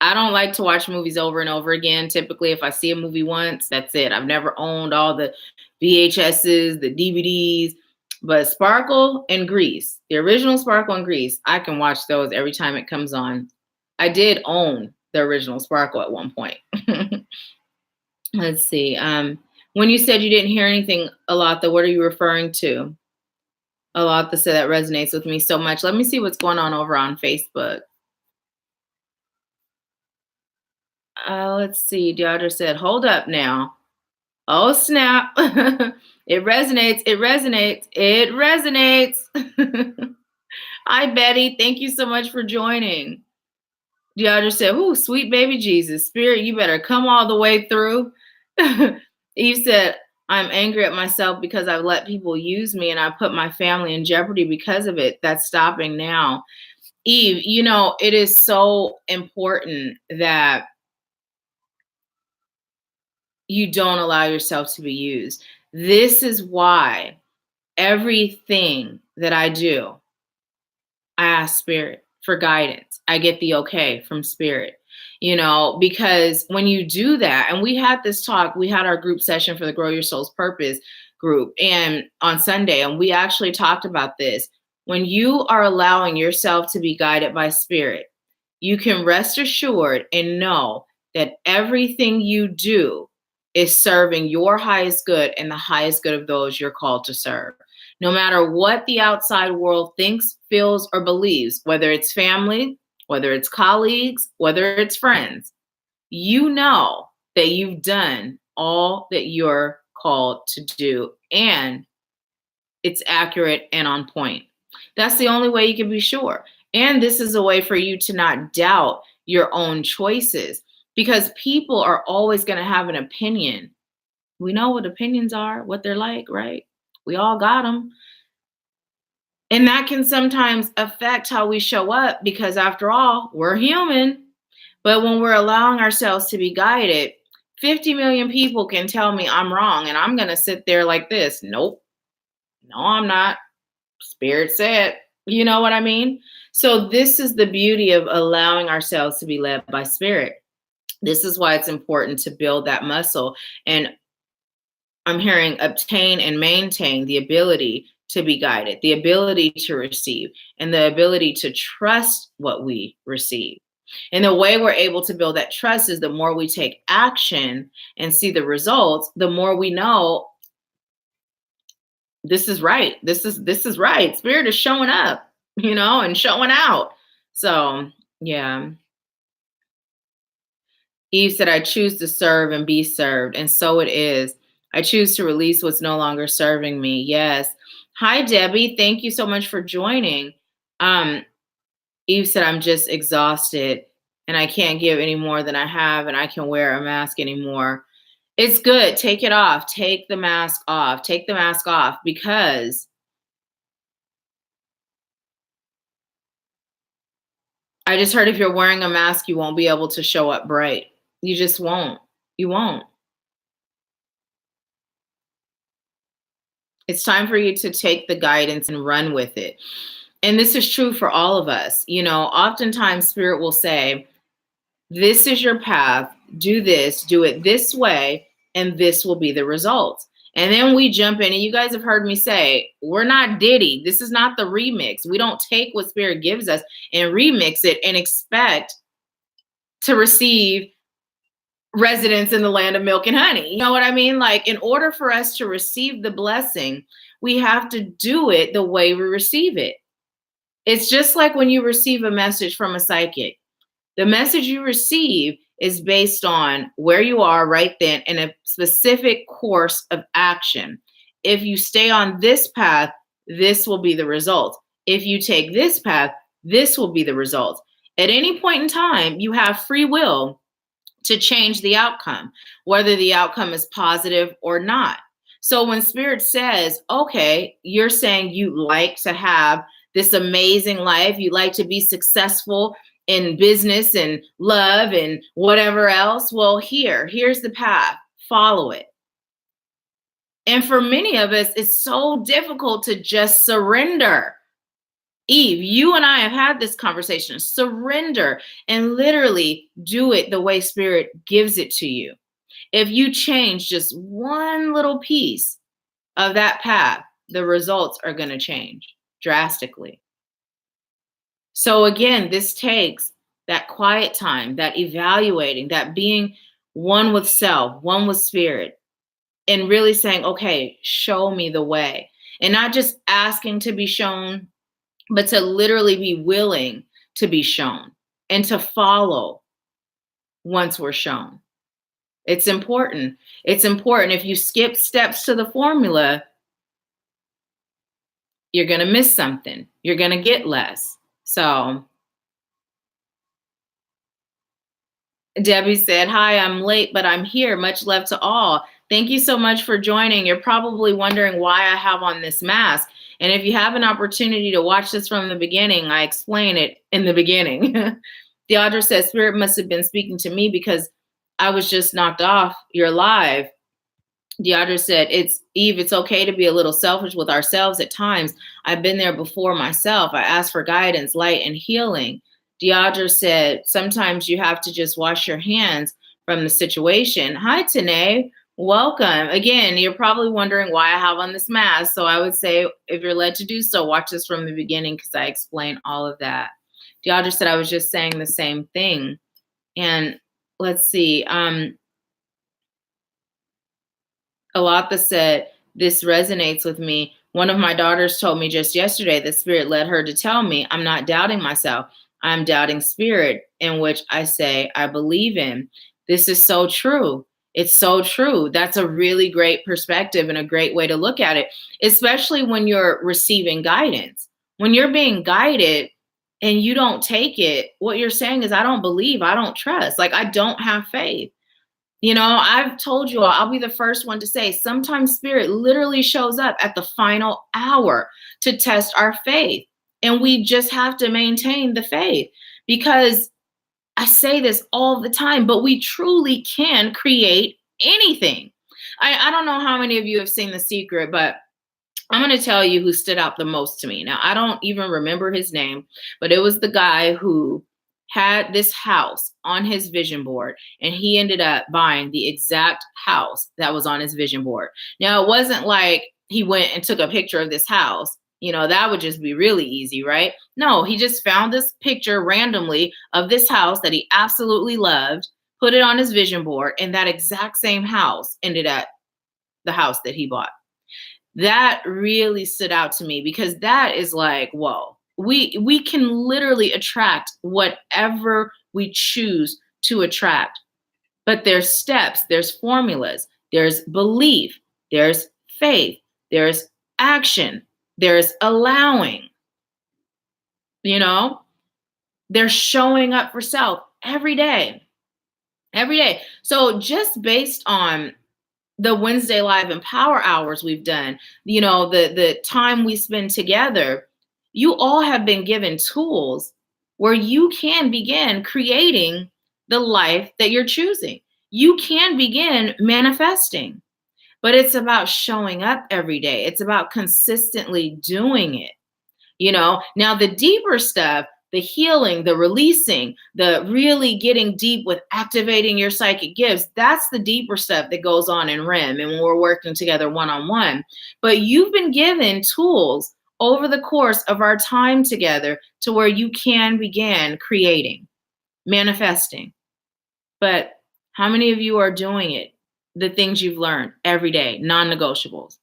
I don't like to watch movies over and over again. Typically, if I see a movie once, that's it. I've never owned all the VHSs, the DVDs, but Sparkle and Grease, the original Sparkle and Grease, I can watch those every time it comes on. I did own the original Sparkle at one point. Let's see. When you said you didn't hear anything, Alatha, what are you referring to? Alatha said that resonates with me so much. Let me see what's going on over on Facebook. Let's see. Deidre said, hold up now. Oh, snap. It resonates. It resonates. It resonates. Hi, Betty. Thank you so much for joining. Y'all just said, "Ooh, sweet baby Jesus, Spirit, you better come all the way through." Eve said, "I'm angry at myself because I've let people use me and I put my family in jeopardy because of it. That's stopping now." Eve, it is so important that you don't allow yourself to be used. This is why everything that I do, I ask Spirit for guidance. I get the okay from Spirit, because when you do that, and we had this talk, we had our group session for the Grow Your Soul's Purpose group and on Sunday, and we actually talked about this. When you are allowing yourself to be guided by Spirit, you can rest assured and know that everything you do is serving your highest good and the highest good of those you're called to serve. No matter what the outside world thinks, feels, or believes, whether it's family, whether it's colleagues, whether it's friends, you know that you've done all that you're called to do, and it's accurate and on point. That's the only way you can be sure. And this is a way for you to not doubt your own choices, because people are always going to have an opinion. We know what opinions are, what they're like, right? We all got them. And that can sometimes affect how we show up because, after all, we're human. But when we're allowing ourselves to be guided, 50 million people can tell me I'm wrong, and I'm going to sit there like this. Nope. No, I'm not. Spirit said, you know what I mean? So this is the beauty of allowing ourselves to be led by Spirit. This is why it's important to build that muscle. And I'm hearing obtain and maintain the ability to be guided, the ability to receive, and the ability to trust what we receive. And the way we're able to build that trust is the more we take action and see the results, the more we know this is right. This is right. Spirit is showing up, and showing out. So, yeah. Eve said, I choose to serve and be served. And so it is. I choose to release what's no longer serving me. Yes. Hi, Debbie. Thank you so much for joining. Eve said, I'm just exhausted and I can't give any more than I have, and I can wear a mask anymore. It's good. Take it off. Take the mask off. Take the mask off, because I just heard if you're wearing a mask, you won't be able to show up bright. You just won't. You won't. It's time for you to take the guidance and run with it. And this is true for all of us. Oftentimes Spirit will say, this is your path. Do this, do it this way, and this will be the results. And then we jump in, and you guys have heard me say, we're not Diddy. This is not the remix. We don't take what Spirit gives us and remix it and expect to receive residents in the land of milk and honey. You know what I mean? Like, in order for us to receive the blessing, we have to do it the way we receive it. It's just like when you receive a message from a psychic. The message you receive is based on where you are right then in a specific course of action. If you stay on this path, this will be the result. If you take this path, this will be the result. At any point in time, you have free will to change the outcome, whether the outcome is positive or not. So when Spirit says, okay, you're saying you like to have this amazing life, you like to be successful in business and love and whatever else, well, here's the path. Follow it. And for many of us, it's so difficult to just surrender. Eve, you and I have had this conversation. Surrender and literally do it the way Spirit gives it to you. If you change just one little piece of that path, the results are going to change drastically. So again, this takes that quiet time, that evaluating, that being one with self, one with Spirit, and really saying, okay, show me the way. And not just asking to be shown, but to literally be willing to be shown and to follow once we're shown. It's important. It's important. If you skip steps to the formula, you're going to miss something. You're going to get less. So Debbie said, hi, I'm late, but I'm here. Much love to all. Thank you so much for joining. You're probably wondering why I have on this mask. And if you have an opportunity to watch this from the beginning, I explain it in the beginning. Deidre says, Spirit must have been speaking to me because I was just knocked off. You're live. Deidre said, Eve, it's okay to be a little selfish with ourselves at times. I've been there before myself. I asked for guidance, light, and healing. Deidre said, sometimes you have to just wash your hands from the situation. Hi, Tanae. Welcome. Again, you're probably wondering why I have on this mask. So I would say, if you're led to do so, watch this from the beginning because I explain all of that. Deidre said, I was just saying the same thing. And let's see. Alatha said, this resonates with me. One of my daughters told me just yesterday that Spirit led her to tell me, I'm not doubting myself. I'm doubting Spirit, in which I say I believe in. This is so true. It's so true. That's a really great perspective and a great way to look at it, especially when you're receiving guidance. When you're being guided and you don't take it, what you're saying is, I don't believe, I don't trust. Like, I don't have faith. You know, I've told you all, I'll be the first one to say, sometimes Spirit literally shows up at the final hour to test our faith. And we just have to maintain the faith, because I say this all the time, but we truly can create anything. I don't know how many of you have seen The Secret, but I'm going to tell you who stood out the most to me. Now, I don't even remember his name, but it was the guy who had this house on his vision board, and he ended up buying the exact house that was on his vision board. Now, it wasn't like he went and took a picture of this house. You know, that would just be really easy, right? No, he just found this picture randomly of this house that he absolutely loved, put it on his vision board, and that exact same house ended up the house that he bought. That really stood out to me, because that is like, whoa, we can literally attract whatever we choose to attract. But there's steps, there's formulas, there's belief, there's faith, there's action, there's allowing. You know, they're showing up for self every day. Every day. So just based on the Wednesday Live and Power Hours we've done, you know, the time we spend together, you all have been given tools where you can begin creating the life that you're choosing. You can begin manifesting, but it's about showing up every day. It's about consistently doing it. You know, now the deeper stuff, the healing, the releasing, the really getting deep with activating your psychic gifts, that's the deeper stuff that goes on in REM and when we're working together one-on-one. But you've been given tools over the course of our time together to where you can begin creating, manifesting. But how many of you are doing it? The things you've learned every day, non-negotiables.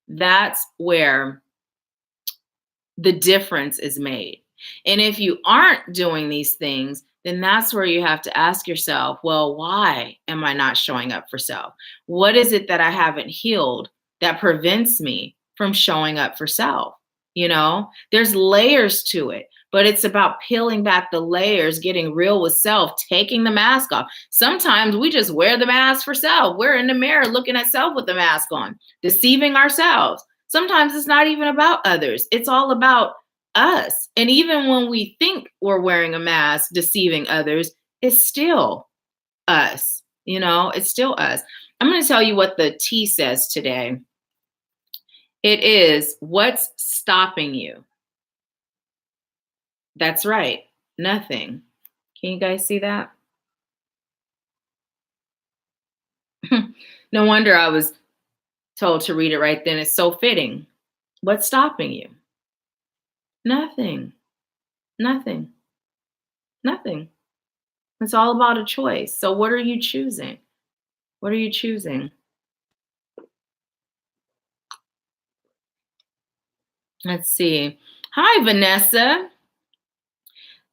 That's where the difference is made. And if you aren't doing these things, then that's where you have to ask yourself, well, why am I not showing up for self? What is it that I haven't healed that prevents me from showing up for self? You know, there's layers to it, but it's about peeling back the layers, getting real with self, taking the mask off. Sometimes we just wear the mask for self. We're in the mirror looking at self with the mask on, deceiving ourselves. Sometimes it's not even about others. It's all about us. And even when we think we're wearing a mask, deceiving others, it's still us. You know, it's still us. I'm going to tell you what the T says today. It is, what's stopping you? That's right. Nothing. Can you guys see that? No wonder I was told to read it right then. It's so fitting. What's stopping you? Nothing. Nothing. Nothing. It's all about a choice. So what are you choosing? What are you choosing? Let's see. Hi, Vanessa.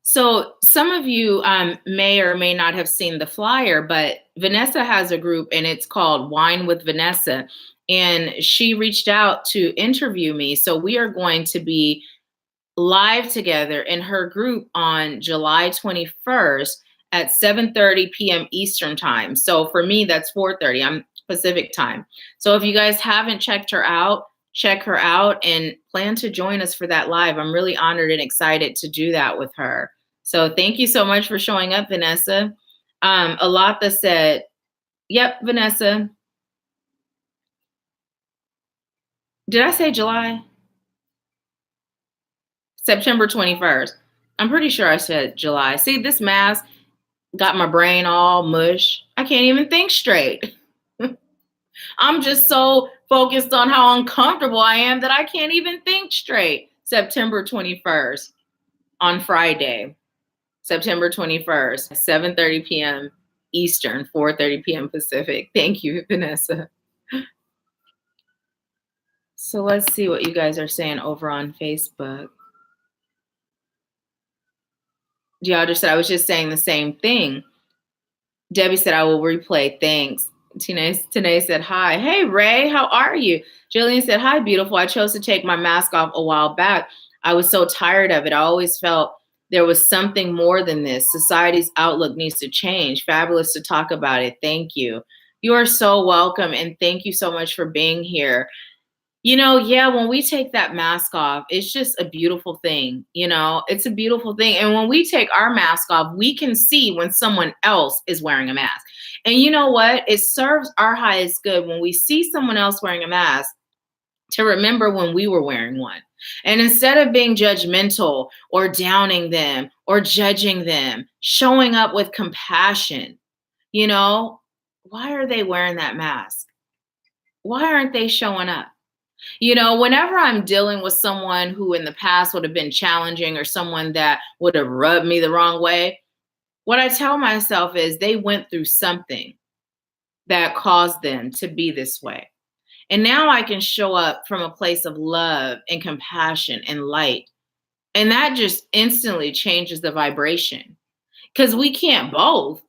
So some of you may or may not have seen the flyer, but Vanessa has a group and it's called Wine with Vanessa. And she reached out to interview me. So we are going to be live together in her group on July 21st at 7:30 p.m. Eastern time. So for me, that's 4:30. I'm Pacific time. So if you guys haven't checked her out, check her out and plan to join us for that live. I'm really honored and excited to do that with her. So thank you so much for showing up, Vanessa. Alata said, yep, Vanessa. Did I say July? September 21st. I'm pretty sure I said July. See, this mask got my brain all mush. I can't even think straight. I'm just so focused on how uncomfortable I am that I can't even think straight. September 21st on Friday, September 21st, 7:30 p.m. Eastern, 4:30 p.m. Pacific. Thank you, Vanessa. So let's see what you guys are saying over on Facebook. Y'all just said I was just saying the same thing. Debbie said, I will replay. Thanks. Tanae said, hi. Hey, Ray, how are you? Jillian said, hi, beautiful. I chose to take my mask off a while back. I was so tired of it. I always felt there was something more than this. Society's outlook needs to change. Fabulous to talk about it. Thank you. You are so welcome. And thank you so much for being here. You know, yeah, when we take that mask off, it's just a beautiful thing. You know, it's a beautiful thing. And when we take our mask off, we can see when someone else is wearing a mask. And you know what? It serves our highest good when we see someone else wearing a mask to remember when we were wearing one. And instead of being judgmental or downing them or judging them, showing up with compassion, you know, why are they wearing that mask? Why aren't they showing up? You know, whenever I'm dealing with someone who in the past would have been challenging or someone that would have rubbed me the wrong way, what I tell myself is they went through something that caused them to be this way. And now I can show up from a place of love and compassion and light. And that just instantly changes the vibration because we can't both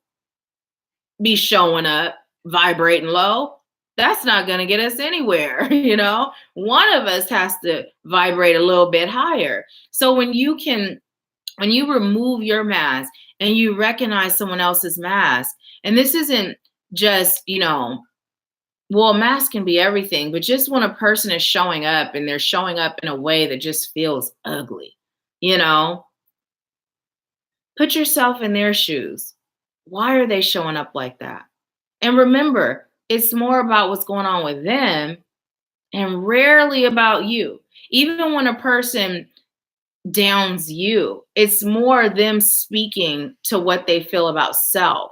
be showing up vibrating low. That's not going to get us anywhere. You know, one of us has to vibrate a little bit higher. So when you remove your mask and you recognize someone else's mask, and this isn't just, you know, well, a mask can be everything, but just when a person is showing up and they're showing up in a way that just feels ugly, you know, put yourself in their shoes. Why are they showing up like that? And remember, it's more about what's going on with them and rarely about you. Even when a person downs you, it's more them speaking to what they feel about self.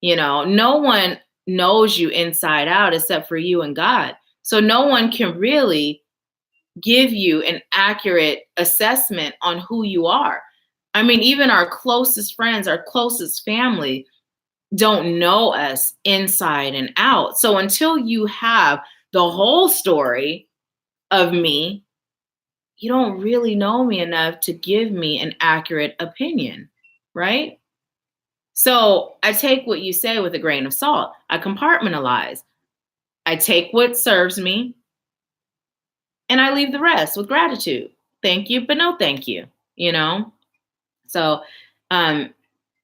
You know, no one knows you inside out except for you and God. So no one can really give you an accurate assessment on who you are. I mean, even our closest friends, our closest family don't know us inside and out. So until you have the whole story of me, you don't really know me enough to give me an accurate opinion, right? So I take what you say with a grain of salt. I compartmentalize. I take what serves me and I leave the rest with gratitude. Thank you, but no thank you, you know? So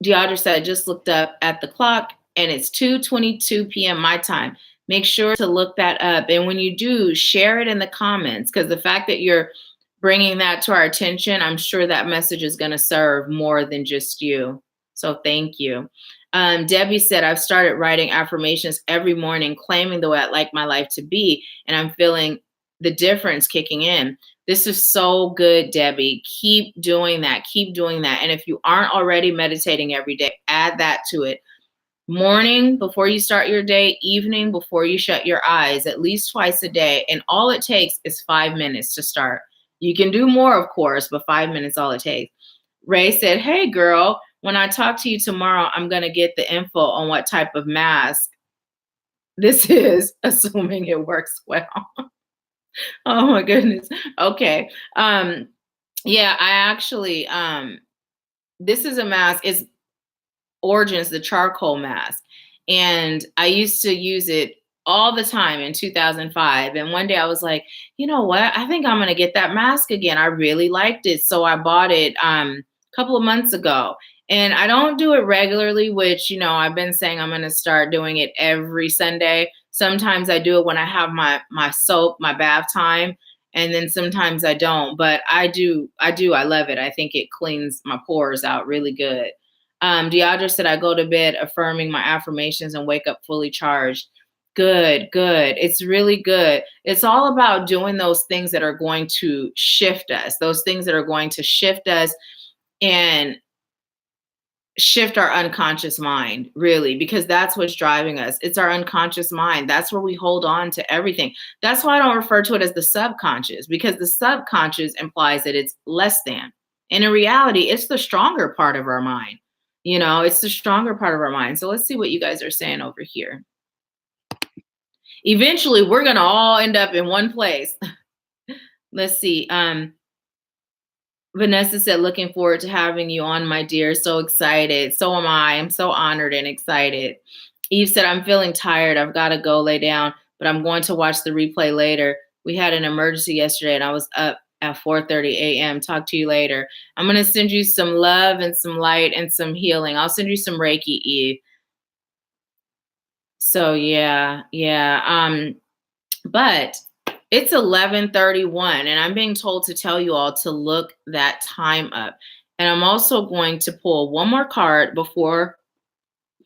Deidre said, I just looked up at the clock and it's 2:22 p.m. my time. Make sure to look that up. And when you do, share it in the comments because the fact that you're bringing that to our attention, I'm sure that message is going to serve more than just you. So thank you. Debbie said, I've started writing affirmations every morning, claiming the way I'd like my life to be. And I'm feeling the difference kicking in. This is so good, Debbie. Keep doing that. Keep doing that. And if you aren't already meditating every day, add that to it. Morning before you start your day, evening before you shut your eyes, at least twice a day. And all it takes is 5 minutes to start. You can do more, of course, but 5 minutes all it takes. Ray said, hey, girl, when I talk to you tomorrow, I'm going to get the info on what type of mask this is, assuming it works well. Oh, my goodness. Okay. Yeah, I actually this is a mask. It's Origins, the charcoal mask. And I used to use it all the time in 2005. And one day I was like, you know what? I think I'm going to get that mask again. I really liked it. So I bought it a couple of months ago. And I don't do it regularly, which, I've been saying I'm going to start doing it every Sunday. Sometimes I do it when I have my soap, my bath time. And then sometimes I don't, but I do. I love it. I think it cleans my pores out really good. Deidre said, I go to bed affirming my affirmations and wake up fully charged. Good, good. It's really good. It's all about doing those things that are going to shift us, those things that are going to shift us and shift our unconscious mind, really, because that's what's driving us. It's our unconscious mind. That's where we hold on to everything. That's why I don't refer to it as the subconscious, because the subconscious implies that it's less than. And in reality, it's the stronger part of our mind. It's the stronger part of our mind. So let's see what you guys are saying over here. Eventually, we're going to all end up in one place. Let's see. Vanessa said, looking forward to having you on, my dear. So excited. So am I. I'm so honored and excited. Eve said, I'm feeling tired. I've got to go lay down, but I'm going to watch the replay later. We had an emergency yesterday and I was up at 4:30 a.m. Talk to you later. I'm going to send you some love and some light and some healing. I'll send you some Reiki, Eve. So yeah. But it's 11:31 and I'm being told to tell you all to look that time up. And I'm also going to pull one more card before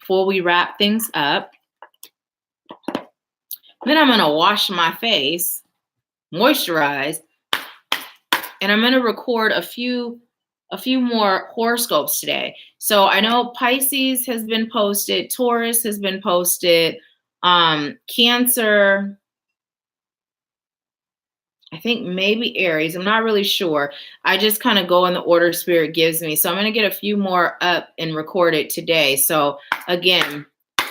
we wrap things up. Then I'm going to wash my face, moisturize, and I'm going to record a few more horoscopes today. So I know Pisces has been posted, Taurus has been posted, Cancer, I think maybe Aries. I'm not really sure. I just kind of go in the order Spirit gives me. So I'm going to get a few more up and recorded today. So again,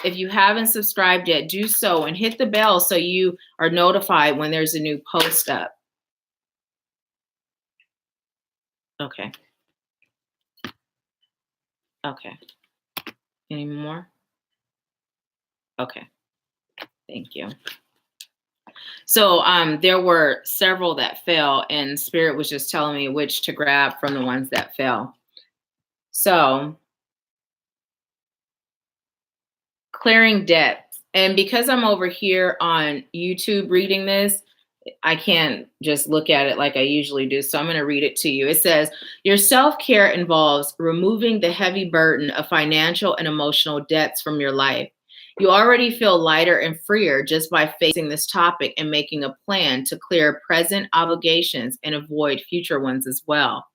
if you haven't subscribed yet, do so and hit the bell so you are notified when there's a new post up. Okay. Any more? Okay. Thank you. So there were several that fell and Spirit was just telling me which to grab from the ones that fell. So clearing debts. And because I'm over here on YouTube reading this, I can't just look at it like I usually do. So I'm going to read it to you. It says, your self-care involves removing the heavy burden of financial and emotional debts from your life. You already feel lighter and freer just by facing this topic and making a plan to clear present obligations and avoid future ones as well.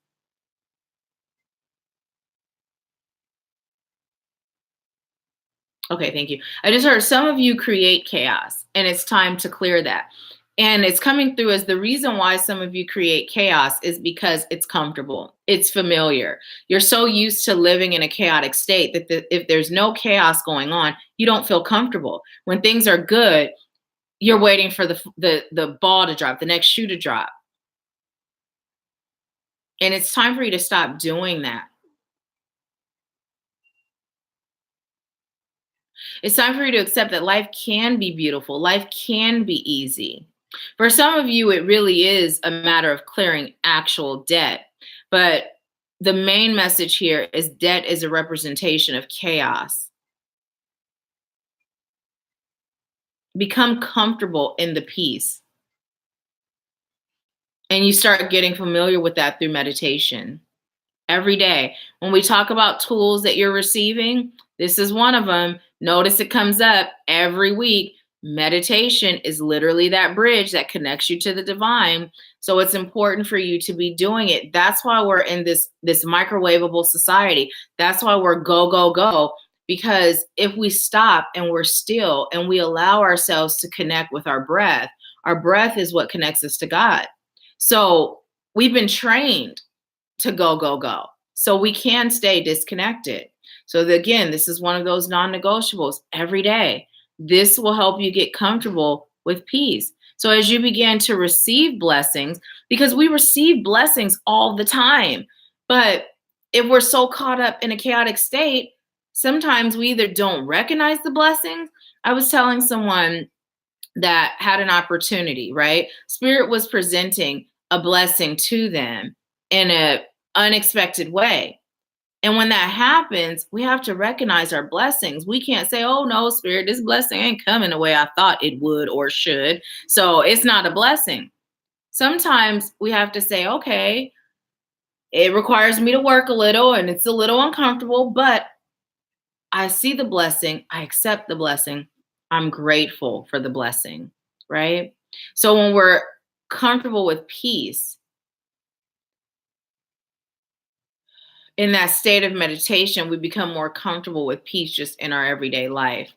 Okay, thank you. I just heard some of you create chaos, and it's time to clear that. And it's coming through as the reason why some of you create chaos is because it's comfortable. It's familiar. You're so used to living in a chaotic state that if there's no chaos going on, you don't feel comfortable. When things are good, you're waiting for the ball to drop, the next shoe to drop. And it's time for you to stop doing that. It's time for you to accept that life can be beautiful. Life can be easy. For some of you, it really is a matter of clearing actual debt. But the main message here is debt is a representation of chaos. Become comfortable in the peace. And you start getting familiar with that through meditation every day. When we talk about tools that you're receiving, this is one of them. Notice it comes up every week. Meditation is literally that bridge that connects you to the divine. So it's important for you to be doing it. That's why we're in this microwavable society. That's why we're go, go, go. Because if we stop and we're still and we allow ourselves to connect with our breath is what connects us to God. So we've been trained to go, go, go. So we can stay disconnected. So again, this is one of those non-negotiables every day. This will help you get comfortable with peace. So as you begin to receive blessings, because we receive blessings all the time, but if we're so caught up in a chaotic state, sometimes we either don't recognize the blessings. I was telling someone that had an opportunity, right? Spirit was presenting a blessing to them in an unexpected way. And when that happens, we have to recognize our blessings. We can't say, oh no, Spirit, this blessing ain't coming the way I thought it would or should. So it's not a blessing. Sometimes we have to say, okay, it requires me to work a little and it's a little uncomfortable, but I see the blessing. I accept the blessing. I'm grateful for the blessing, right? So when we're comfortable with peace, in that state of meditation, we become more comfortable with peace just in our everyday life.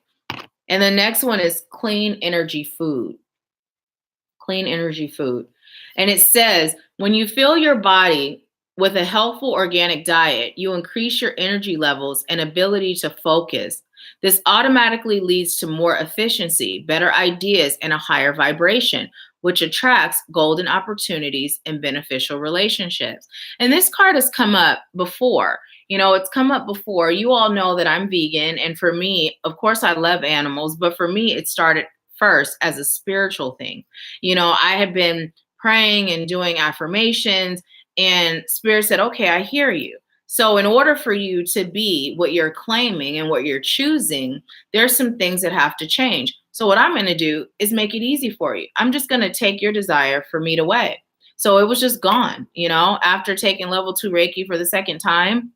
And the next one is clean energy food. Clean energy food. And it says, when you fill your body with a healthful organic diet, you increase your energy levels and ability to focus. This automatically leads to more efficiency, better ideas, and a higher vibration, which attracts golden opportunities and beneficial relationships. And this card has come up before. You know, it's come up before. You all know that I'm vegan. And for me, of course, I love animals. But for me, it started first as a spiritual thing. You know, I had been praying and doing affirmations, and Spirit said, okay, I hear you. So in order for you to be what you're claiming and what you're choosing, there's some things that have to change. So what I'm going to do is make it easy for you. I'm just going to take your desire for meat away. So it was just gone. You know, after taking level 2 Reiki for the second time,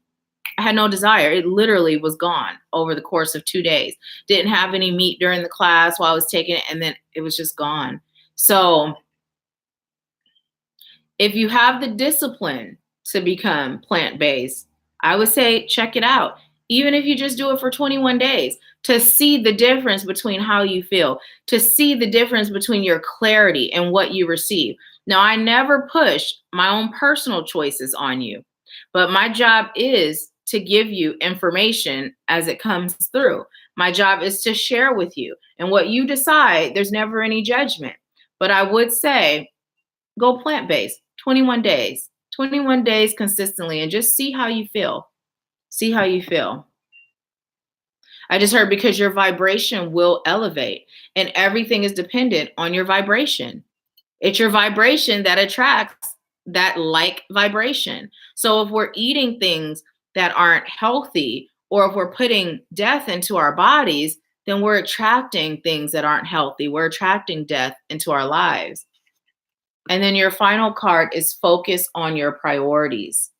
I had no desire. It literally was gone over the course of 2 days. Didn't have any meat during the class while I was taking it, and then it was just gone. So if you have the discipline to become plant-based, I would say check it out. Even if you just do it for 21 days, to see the difference between how you feel, to see the difference between your clarity and what you receive. Now, I never push my own personal choices on you, but my job is to give you information as it comes through. My job is to share with you. And what you decide, there's never any judgment. But I would say go plant-based, 21 days, 21 days consistently, and just see how you feel. See how you feel. I just heard because your vibration will elevate, and everything is dependent on your vibration. It's your vibration that attracts that like vibration. So if we're eating things that aren't healthy, or if we're putting death into our bodies, then we're attracting things that aren't healthy. We're attracting death into our lives. And then your final card is focus on your priorities.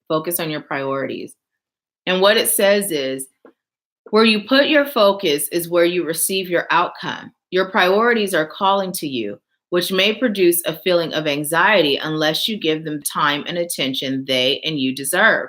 Focus on your priorities. And what it says is, where you put your focus is where you receive your outcome. Your priorities are calling to you, which may produce a feeling of anxiety unless you give them time and attention they and you deserve.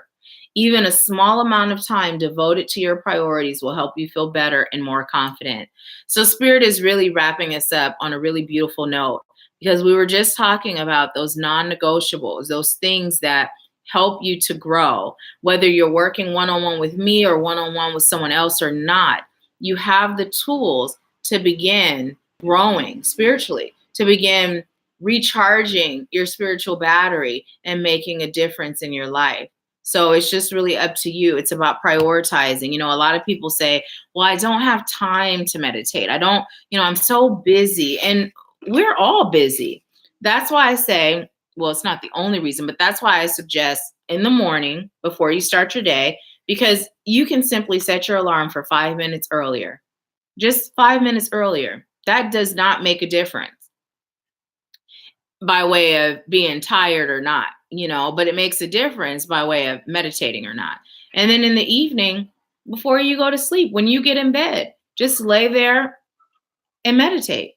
Even a small amount of time devoted to your priorities will help you feel better and more confident. So Spirit is really wrapping us up on a really beautiful note, because we were just talking about those non-negotiables, those things that help you to grow. Whether you're working one-on-one with me or one-on-one with someone else or not, you have the tools to begin growing spiritually, to begin recharging your spiritual battery and making a difference in your life. So it's just really up to you. It's about prioritizing. You know, a lot of people say, well, I don't have time to meditate. I'm so busy. And we're all busy. That's why I say, well, it's not the only reason, but that's why I suggest in the morning before you start your day, because you can simply set your alarm for 5 minutes earlier, just 5 minutes earlier. That does not make a difference by way of being tired or not, but it makes a difference by way of meditating or not. And then in the evening, before you go to sleep, when you get in bed, just lay there and meditate.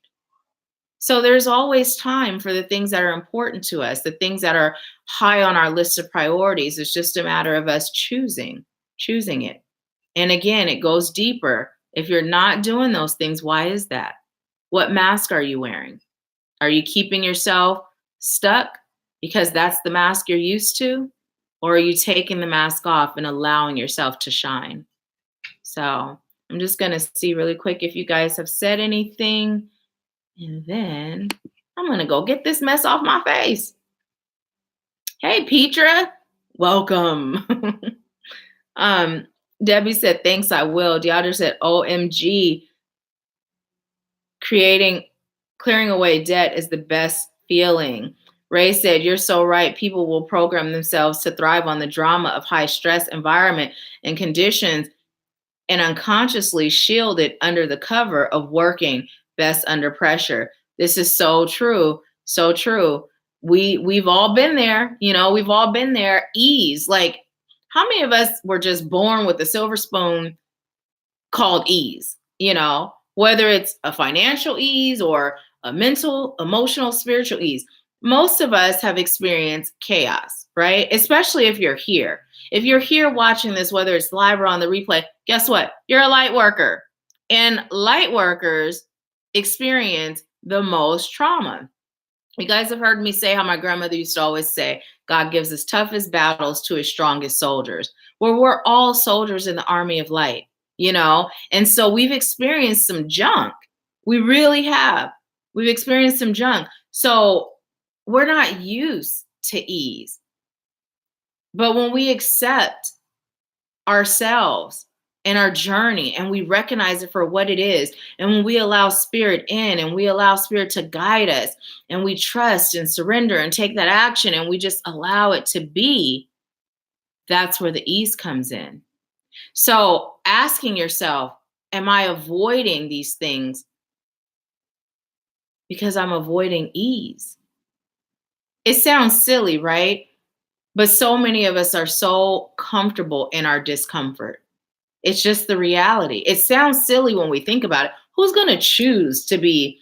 So there's always time for the things that are important to us, the things that are high on our list of priorities. It's just a matter of us choosing it. And again, it goes deeper. If you're not doing those things, why is that? What mask are you wearing? Are you keeping yourself stuck because that's the mask you're used to? Or are you taking the mask off and allowing yourself to shine? So I'm just going to see really quick if you guys have said anything. And then I'm going to go get this mess off my face. Hey, Petra. Welcome. Debbie said, thanks, I will. Deandra said, OMG, clearing away debt is the best feeling. Ray said, you're so right. People will program themselves to thrive on the drama of high stress environment and conditions and unconsciously shield it under the cover of working best under pressure. This is so true. So true. We've all been there, we've all been there. Ease. Like, how many of us were just born with a silver spoon called ease? Whether it's a financial ease or a mental, emotional, spiritual ease. Most of us have experienced chaos, right? Especially if you're here. If you're here watching this, whether it's live or on the replay, guess what? You're a light worker. And light workers experience the most trauma. You guys have heard me say how my grandmother used to always say, God gives his toughest battles to his strongest soldiers. Well, we're all soldiers in the army of light, And so we've experienced some junk. We really have. We've experienced some junk. So we're not used to ease. But when we accept ourselves and our journey and we recognize it for what it is, and when we allow spirit in and we allow spirit to guide us and we trust and surrender and take that action and we just allow it to be, that's where the ease comes in. So asking yourself, am I avoiding these things because I'm avoiding ease? It sounds silly, right? But so many of us are so comfortable in our discomfort. It's just the reality. It sounds silly when we think about it. Who's going to choose to be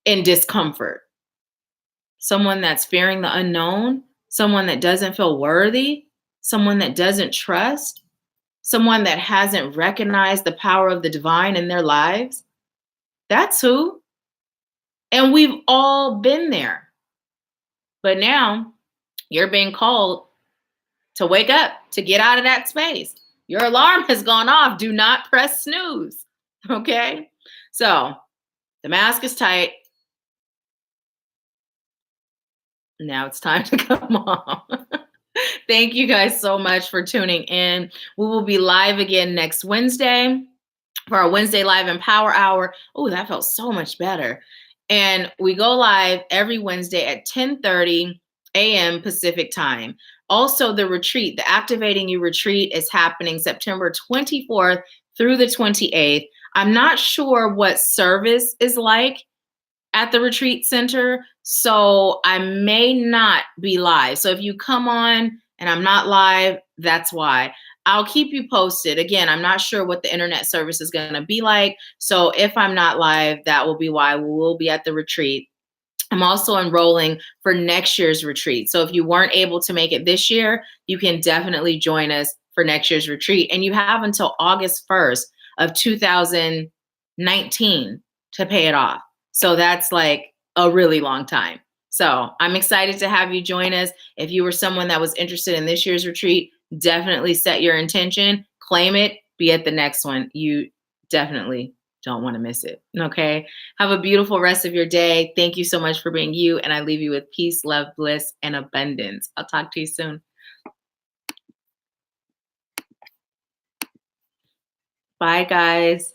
in discomfort? Someone that's fearing the unknown? Someone that doesn't feel worthy? Someone that doesn't trust? Someone that hasn't recognized the power of the divine in their lives? That's who. And we've all been there. But now you're being called to wake up, to get out of that space. Your alarm has gone off. Do not press snooze. Okay? So the mask is tight. Now it's time to come off. Thank you guys so much for tuning in. We will be live again next Wednesday for our Wednesday Live and Power Hour. Oh, that felt so much better. And we go live every Wednesday at 10:30 a.m. Pacific time. Also, the retreat, the Activating You retreat, is happening September 24th through the 28th. I'm not sure what service is like at the retreat center, so I may not be live. So if you come on and I'm not live, that's why. I'll keep you posted. Again, I'm not sure what the internet service is going to be like. So if I'm not live, that will be why. We will be at the retreat. I'm also enrolling for next year's retreat. So if you weren't able to make it this year, you can definitely join us for next year's retreat. And you have until August 1st of 2019 to pay it off. So that's like a really long time. So I'm excited to have you join us. If you were someone that was interested in this year's retreat, definitely set your intention, claim it, be at the next one. You definitely don't want to miss it. Okay. Have a beautiful rest of your day. Thank you so much for being you. And I leave you with peace, love, bliss, and abundance. I'll talk to you soon. Bye, guys.